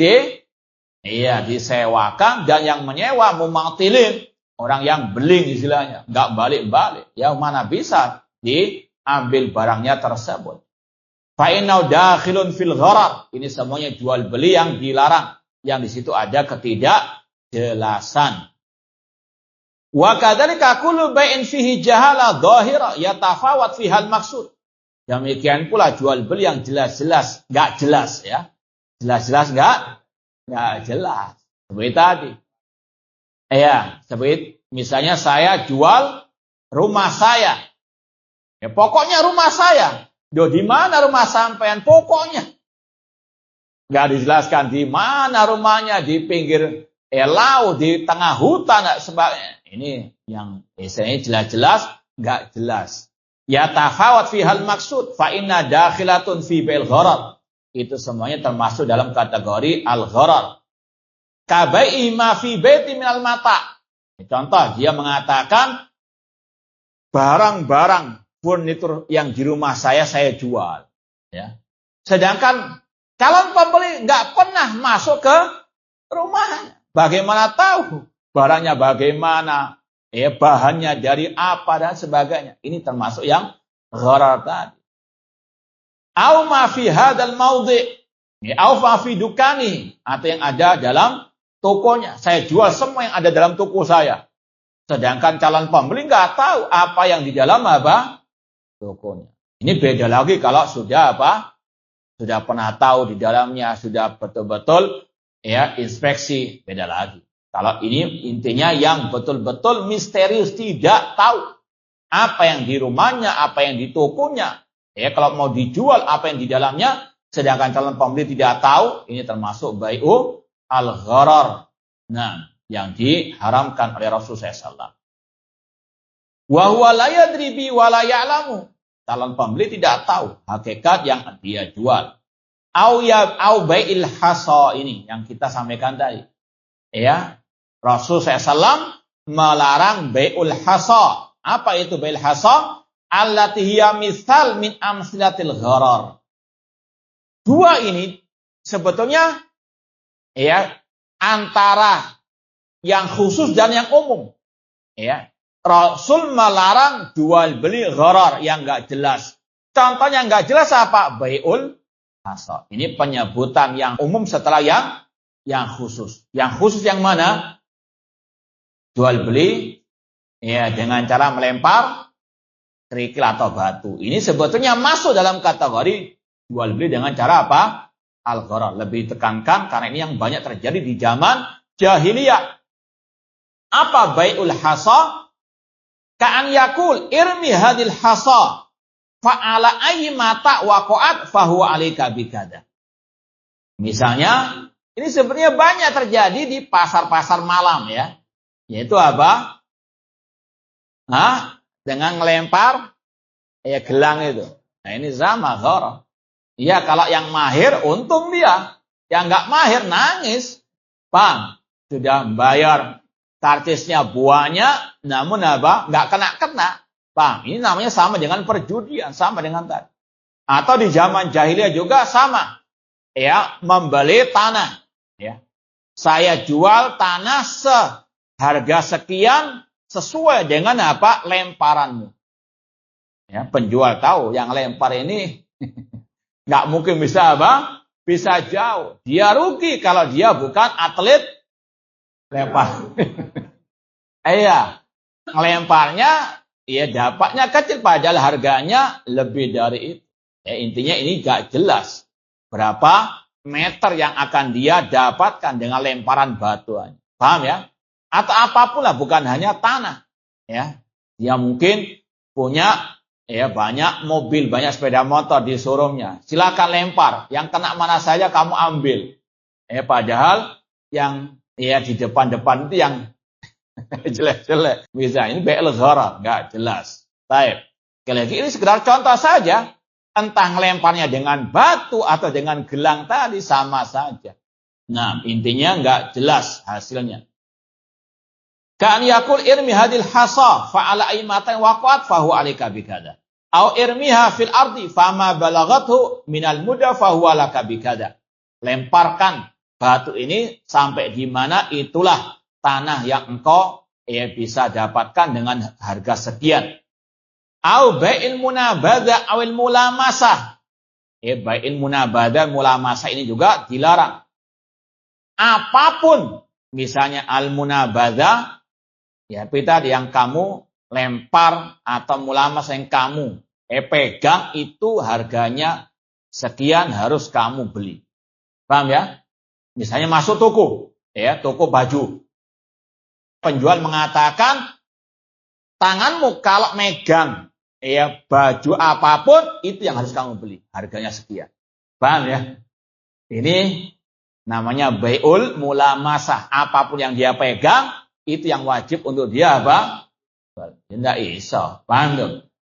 disewakan dan yang menyewa mumatilin, orang yang beling istilahnya, enggak balik-balik. Ya mana bisa diambil barangnya tersebut. Fa innahu dakhilun fil gharar. Ini semuanya jual beli yang dilarang, yang di situ ada ketidakjelasan. Wa kadzalika kullu bai'in fihi jahala dhahira yatafawat fihal maksud. Demikian pula jual beli yang jelas-jelas enggak jelas ya. Jelas-jelas enggak jelas. Seperti tadi. Ya, seperti misalnya saya jual rumah saya. Ya pokoknya rumah saya. Di mana rumah sampean? Pokoknya. Enggak dijelaskan di mana rumahnya, di pinggir laut, di tengah hutan dan sebagainya. Ini yang biasanya jelas-jelas enggak jelas. Ya tafawat fihal maksud fa inna dakhilatun fi bil gharar. Itu semuanya termasuk dalam kategori al-gharar. Kabai ma fi baiti minal mata. Contoh, dia mengatakan barang-barang furnitur yang di rumah saya jual. Ya. Sedangkan calon pembeli nggak pernah masuk ke rumahnya. Bagaimana tahu barangnya bagaimana, bahannya dari apa dan sebagainya. Ini termasuk yang gharar tadi. Au ma fi hadzal maudhi, au ma fi dukani, atau yang ada dalam tokonya. Saya jual semua yang ada dalam toko saya. Sedangkan calon pembeli nggak tahu apa yang di dalam tokonya. Ini beda lagi kalau sudah sudah pernah tahu di dalamnya, sudah betul-betul inspeksi, beda lagi. Kalau ini intinya yang betul-betul misterius, tidak tahu apa yang di rumahnya, apa yang di tokonya. Kalau mau dijual apa yang di dalamnya, sedangkan calon pembeli tidak tahu, ini termasuk bai'u al-gharar. Nah, yang diharamkan oleh Rasulullah SAW. Wa huwa la yadri bi wa la ya'lamu. Calon pembeli tidak tahu hakikat yang dia jual. Au bai'il hasa, ini yang kita sampaikan tadi. Ya, Rasulullah SAW melarang bai'ul hasa. Apa itu bai'ul hasa? Allati hiya mithal min amsilatil gharar. Dua ini sebetulnya antara yang khusus dan yang umum. Rasul melarang jual beli gharar yang enggak jelas. Contohnya enggak jelas apa? Bai'ul hasa. Ini penyebutan yang umum setelah yang khusus. Yang khusus yang mana? Jual beli dengan cara melempar kerikil atau batu. Ini sebetulnya masuk dalam kategori jual beli dengan cara apa? Al-gharar. Lebih tekankan karena ini yang banyak terjadi di zaman jahiliyah. Apa bai'ul hasa? Ka'an yakul irmi hadil hasa fa'ala ayyi mata waqa'at fahuwa alaika bikada. Misalnya, ini sebenarnya banyak terjadi di pasar-pasar malam ya. Yaitu apa? Dengan melempar gelang itu. Nah, ini sama gharar. Iya, kalau yang mahir untung dia. Yang enggak mahir nangis. Bang, sudah bayar karcisnya banyak, namun apa? Nggak kena-kena. Bang, ini namanya sama dengan perjudian, sama dengan tadi. Atau di zaman jahiliyah juga sama. Ya, membeli tanah. Ya. Saya jual tanah seharga sekian sesuai dengan apa? Lemparanmu. Ya, penjual tahu yang lempar ini nggak mungkin bisa apa? Bisa jauh. Dia rugi kalau dia bukan atlet lempar. Iya, lemparnya ya dapatnya kecil padahal harganya lebih dari itu. Ya, intinya ini gak jelas berapa meter yang akan dia dapatkan dengan lemparan batuan. Paham ya? Atau apapun lah, bukan hanya tanah. Ya, dia mungkin punya ya banyak mobil, banyak sepeda motor di showroomnya. Silakan lempar, yang kena mana saja kamu ambil. Padahal yang ya di depan-depan itu yang jelek-jelek. Bisa ini bai'ul gharar, enggak jelas. Baik. Sekali lagi ini sekedar contoh saja. Entah lemparnya dengan batu atau dengan gelang tadi sama saja. Nah, intinya enggak jelas hasilnya. Kan yakul irmi hadil hasa fa'ala aimatan waqat fahu alika bikada. Au irmiha fil ardi fama balaghathu minal muda fahu alaka bikada. Lemparkan batu ini sampai di mana itulah tanah yang engkau bisa dapatkan dengan harga sekian. Au bai'il munabadha awil mulamasah. Bai'il munabadha mulamasah ini juga dilarang. Apapun misalnya al munabadha pita yang kamu lempar atau mulamasah yang kamu pegang itu harganya sekian harus kamu beli. Paham ya? Misalnya masuk toko, toko baju. Penjual mengatakan, tanganmu kalau megang baju apapun, itu yang harus kamu beli. Harganya sekian. Paham ya? Ini namanya bai'ul mulamasah. Apapun yang dia pegang, itu yang wajib untuk dia apa? Tidak bisa. Paham tuh?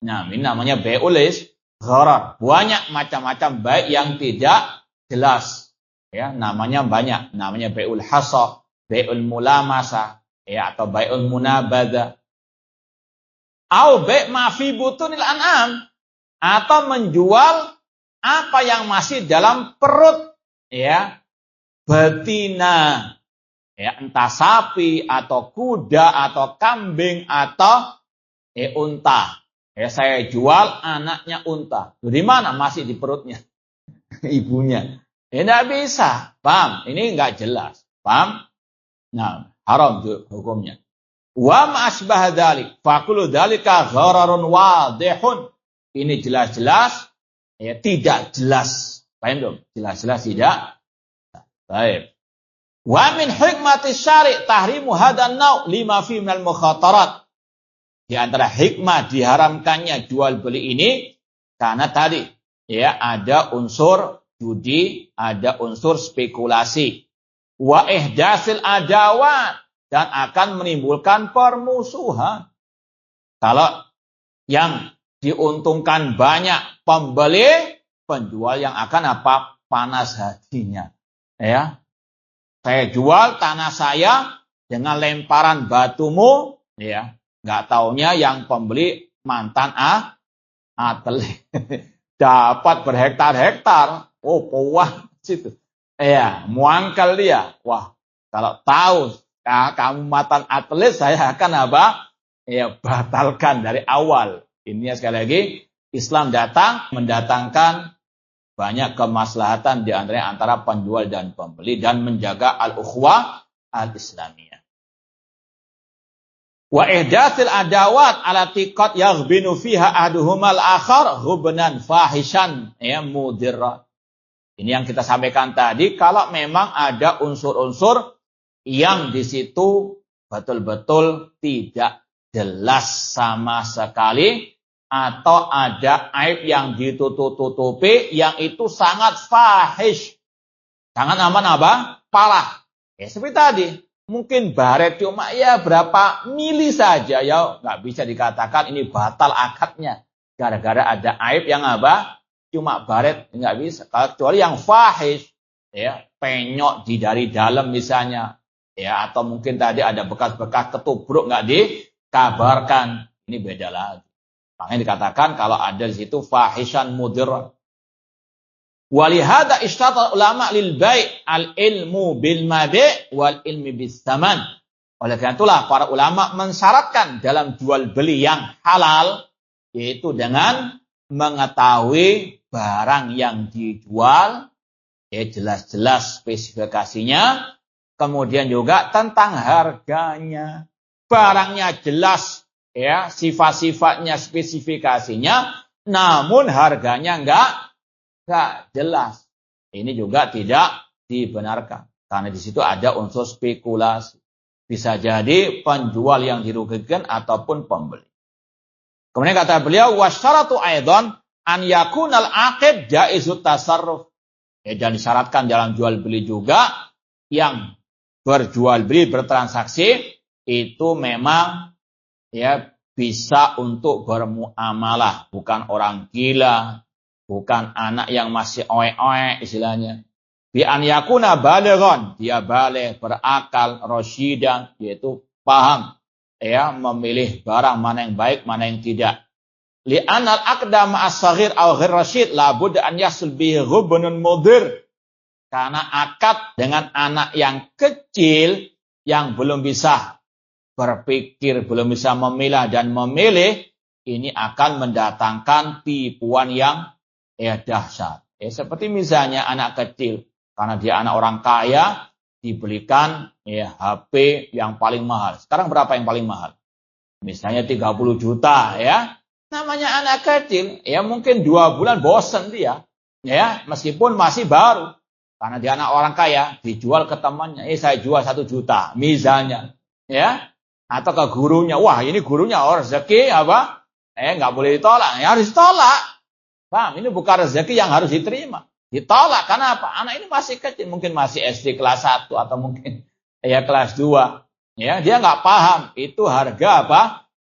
Nah, ini namanya bai'ul gharar. Banyak macam-macam baik yang tidak jelas. Ya, namanya banyak. Namanya bai'ul hasa, bai'ul mulamasah. Atau bai'ul munabadha. Au bai' ma fi butunil an'am, atau menjual apa yang masih dalam perut betina. Entah sapi atau kuda atau kambing atau unta. Saya jual anaknya unta. Di mana? Masih di perutnya ibunya. Tidak bisa. Paham? Ini enggak jelas. Paham? Nah, haram hukumnya. Wa ma asbah dzalik faqulu dzalika ghararun wadihun. Ini jelas-jelas tidak jelas. Paham dong? Jelas-jelas tidak. Baik. Wa min hikmati syari' tahrimu hadan nau' lima fi minal mukhatarat. Di antara hikmah diharamkannya jual beli ini karena tadi ada unsur judi, ada unsur spekulasi. Wa ihdasil adawat, dan akan menimbulkan permusuhan. Kalau yang diuntungkan banyak pembeli, penjual yang akan apa? Panas hatinya. Saya jual tanah saya dengan lemparan batumu, nggak taunya yang pembeli mantan atlet. Dapat berhektar-hektar. Oh, puas situ. Muangkal dia. Wah, kalau tahu kamu mantan atlet, saya akan apa? Batalkan dari awal. Ini sekali lagi, Islam datang mendatangkan banyak kemaslahatan di antara penjual dan pembeli dan menjaga al-ukhwah al-islamiyah. Wa ihdatsil adawat alati qad yaghbinu fiha ahaduhumal akhar hubnan fahishan mudirra. Ini yang kita sampaikan tadi, kalau memang ada unsur-unsur yang di situ betul-betul tidak jelas sama sekali, atau ada aib yang ditutup-tutupi yang itu sangat fahish. Sangat apa? Parah. Seperti tadi, mungkin baret cuma berapa mili saja, nggak bisa dikatakan ini batal akadnya. Gara-gara ada aib yang apa? Cuma baret, nggak bisa. Kecuali yang fahish, penyok dari dalam misalnya, ya, atau mungkin tadi ada bekas-bekas ketubruk nggak dikabarkan, ini beda lagi. Makanya dikatakan kalau ada di situ fahishan mudir. Walihada ishtata ulama lil bai' al ilmu bil mabi' wal ilmi bis saman. Oleh karena itulah para ulama mensyaratkan dalam jual beli yang halal, yaitu dengan mengetahui barang yang dijual, ya jelas-jelas spesifikasinya, kemudian juga tentang harganya. Barangnya jelas, ya sifat-sifatnya, spesifikasinya, namun harganya enggak jelas. Ini juga tidak dibenarkan karena di situ ada unsur spekulasi. Bisa jadi penjual yang dirugikan ataupun pembeli. Kemudian kata beliau, wasyaratu aidan an yakunal aqid jaizut tasarruf. Ya, dan disyaratkan dalam jual beli juga yang berjual beli bertransaksi itu memang ya bisa untuk bermuamalah, bukan orang gila, bukan anak yang masih oe-oe istilahnya. Bi an yakuna balighan, dia baligh, berakal, rasyidan, yaitu paham ya memilih barang mana yang baik, mana yang tidak. Li anal aqda ma'as saghir aw ghair rasyid la budda an yasul bihi ghubnun mudir. Karena akad dengan anak yang kecil yang belum bisa berpikir, belum bisa memilah dan memilih, ini akan mendatangkan tipuan yang dahsyat. Seperti misalnya anak kecil, karena dia anak orang kaya, dibelikan HP yang paling mahal. Sekarang berapa yang paling mahal? Misalnya 30 juta ya. Namanya anak kecil, ya mungkin 2 bulan bosen dia. Ya, meskipun masih baru. Karena dia anak orang kaya, dijual ke temannya, saya jual 1 juta misalnya. Ya. Atau ke gurunya, wah ini gurunya rezeki apa? Nggak boleh ditolak, ya harus ditolak. Paham? Ini bukan rezeki yang harus diterima. Ditolak, karena apa? Anak ini masih kecil, mungkin masih SD kelas 1 atau mungkin kelas 2. Ya, dia nggak paham itu harga apa?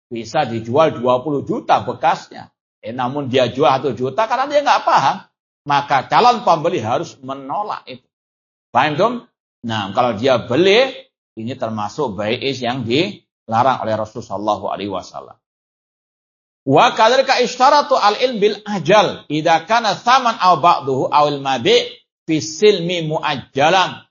Bisa dijual 20 juta bekasnya. Namun dia jual 1 juta karena dia nggak paham. Maka calon pembeli harus menolak itu. Paham, Tom? Nah, kalau dia beli, ini termasuk bai'is yang dilarang oleh Rasulullah SAW. Wa kadzalika isyaratu al-ilm bil ajal idza kana tsaman aw ba'dahu aw al-mabi' fi silmi muajjalan.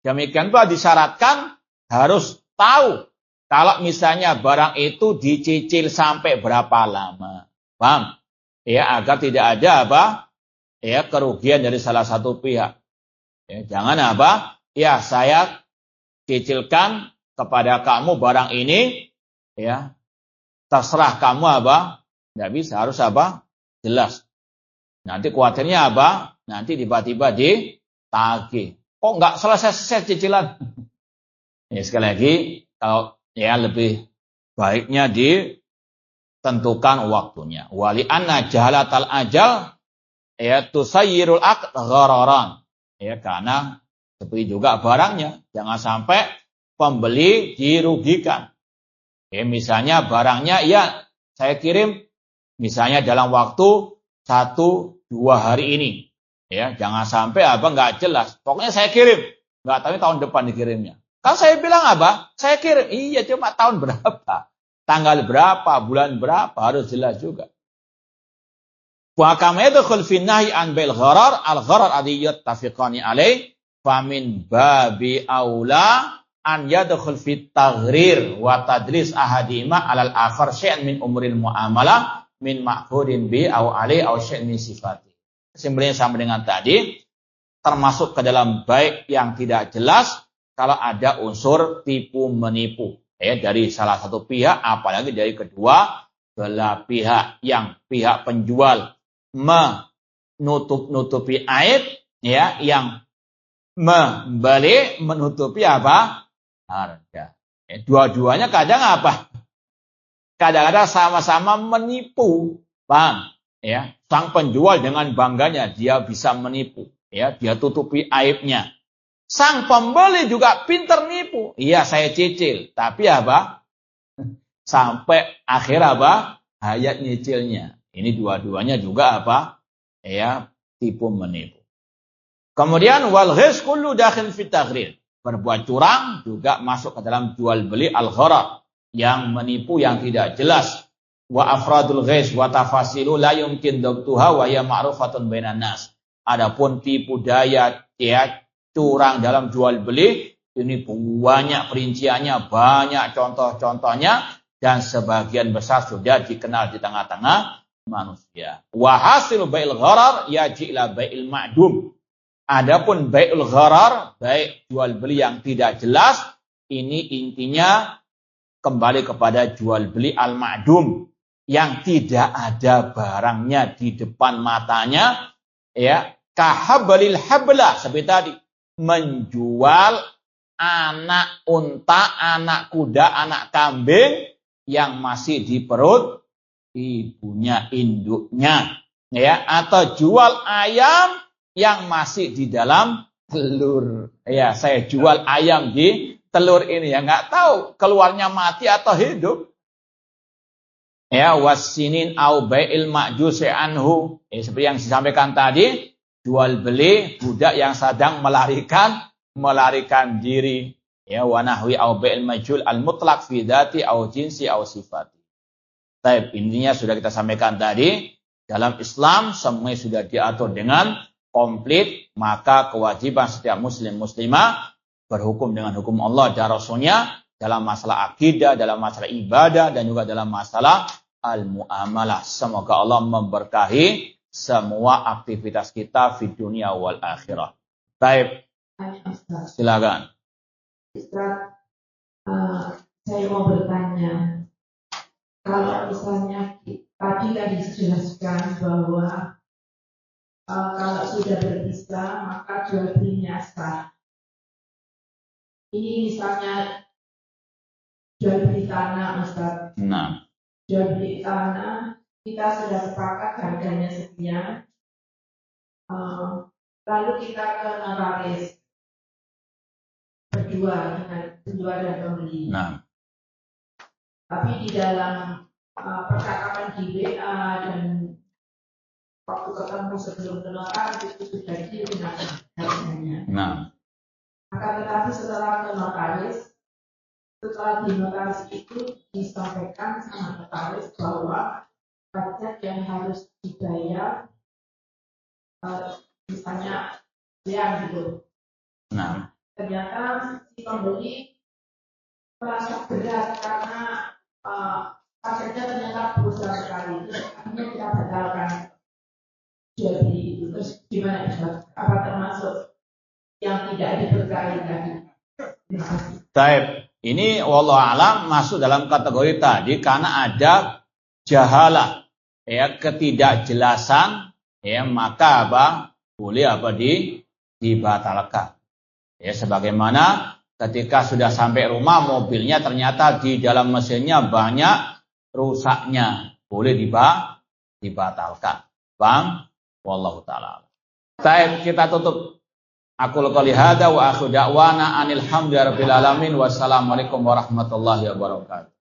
Demikian pula disyaratkan harus tahu kalau misalnya barang itu dicicil sampai berapa lama. Paham? Ya, agar tidak ada apa? Ya, kerugian dari salah satu pihak. Ya, jangan apa? Ya, saya cicilkan kepada kamu barang ini, ya. Terserah kamu apa? Nggak bisa, harus apa? Jelas. Nanti khawatirnya apa? Nanti tiba-tiba ditagih. Kok nggak selesai cicilan? Ya, sekali lagi, kalau ya lebih baiknya ditentukan waktunya. Wali anna jahalatal ajal ya tusayyirul aqd ghararan. Ya, karena seperti juga barangnya, jangan sampai pembeli dirugikan. Ya, misalnya barangnya ya saya kirim misalnya dalam waktu 1-2 hari ini. Ya, jangan sampai apa nggak jelas. Pokoknya saya kirim, nggak tahu tahun depan dikirimnya. Kalau saya bilang apa? Saya kirim. Iya, cuma tahun berapa? Tanggal berapa? Bulan berapa? Harus jelas juga. Wa kama yadkhul fi nahyi an bil gharar al-gharar alladhi yattafiqani alaih famin babi aula an yadkhul fi taghrir wa tadlis ahadima alal akhar syai'an min umuril muamalah min ma'khudin bi au alai au syai'in min sifati. Kesimpulannya sama dengan tadi, termasuk ke dalam baik yang tidak jelas kalau ada unsur tipu menipu dari salah satu pihak, apalagi dari kedua belah pihak, yang pihak penjual menutupi aib, ya, yang membeli menutupi apa? Harga. Dua-duanya kadang apa? Kadang-kadang sama-sama menipu. Paham? Ya, sang penjual dengan bangganya dia bisa menipu, ya, dia tutupi aibnya. Sang pembeli juga pintar nipu. Iya, saya cicil, tapi apa? Sampai akhir apa? Hayat nyicilnya. Ini dua-duanya juga apa? Ya, tipu menipu. Kemudian wal ghis kullu dakhil fi taghrir. berbuat curang juga masuk ke dalam jual beli al-gharar, yang menipu yang tidak jelas. Wa afradul ghais wa tafasilu la yumkin dabtuha wa ya ma'rufatun bainan nas. Adapun tipu daya, ya, curang dalam jual beli, ini banyak perinciannya, banyak contoh-contohnya, dan sebagian besar sudah dikenal di tengah-tengah manusia. Wa hasil bai'il gharar yaji ila bai'il ma'dum. Adapun bai'ul gharar, baik jual beli yang tidak jelas, ini intinya kembali kepada jual beli al-ma'dum, yang tidak ada barangnya di depan matanya, ya, kahabalil habla, seperti tadi, menjual anak unta, anak kuda, anak kambing yang masih di perut ibunya, induknya, ya, atau jual ayam yang masih di dalam telur. Ya, saya jual ayam di telur ini, ya, nggak tahu keluarnya mati atau hidup. Ya, wasinin au bai'il ma'jusi anhu. Seperti yang disampaikan tadi, jual beli budak yang sedang melarikan diri, ya, wa nahwi au bai'il majhul al mutlaq fi dzati au jinsi au sifati. Baik, intinya sudah kita sampaikan tadi, dalam Islam semuanya sudah diatur dengan komplit, maka kewajiban setiap muslim muslimah berhukum dengan hukum Allah dan Rasulnya dalam masalah akidah, dalam masalah ibadah, dan juga dalam masalah al-mu'amalah. Semoga Allah memberkahi semua aktivitas kita di dunia wal akhirah. Baik, silakan. Ustaz, saya mau bertanya, kalau misalnya tadi dijelaskan bahwa kalau sudah berpisah maka jual belinya sah. Ini misalnya jual beli tanah, Ustaz. Nah, jual beli tanah, kita sudah sepakat harganya sekian, lalu kita ke notaris berdua dengan penjual dan pembeli. nah. Tapi di dalam percakapan di WA dan waktu ketemu sebelum ke notaris itu sudah digunakan harganya. Nah. Akan tetapi setelah ke notaris, setelah di notaris itu disampaikan sama notaris bahwa pajak yang harus dibayar, misalnya sekian gitu. Nah. Ternyata si pembeli merasa berat karena pajaknya ternyata besar sekali. Terus akhirnya kita batalkan jual beli itu. Terus gimana Ustaz? Apa termasuk yang tidak diberkahi tadi? Terima kasih. Baik, ini wallahu alam masuk dalam kategori tadi karena ada jahalah, ya, ketidakjelasan, ya, maka apa? Boleh apa dibatalkan. Ya, sebagaimana ketika sudah sampai rumah mobilnya ternyata di dalam mesinnya banyak rusaknya, boleh dibatalkan. Bang, wallahu taala. Baik, kita tutup. Aku qouli hada wa akhu da'wana anil hamdulillahi rabbil alamin. Wassalamualaikum warahmatullahi wabarakatuh.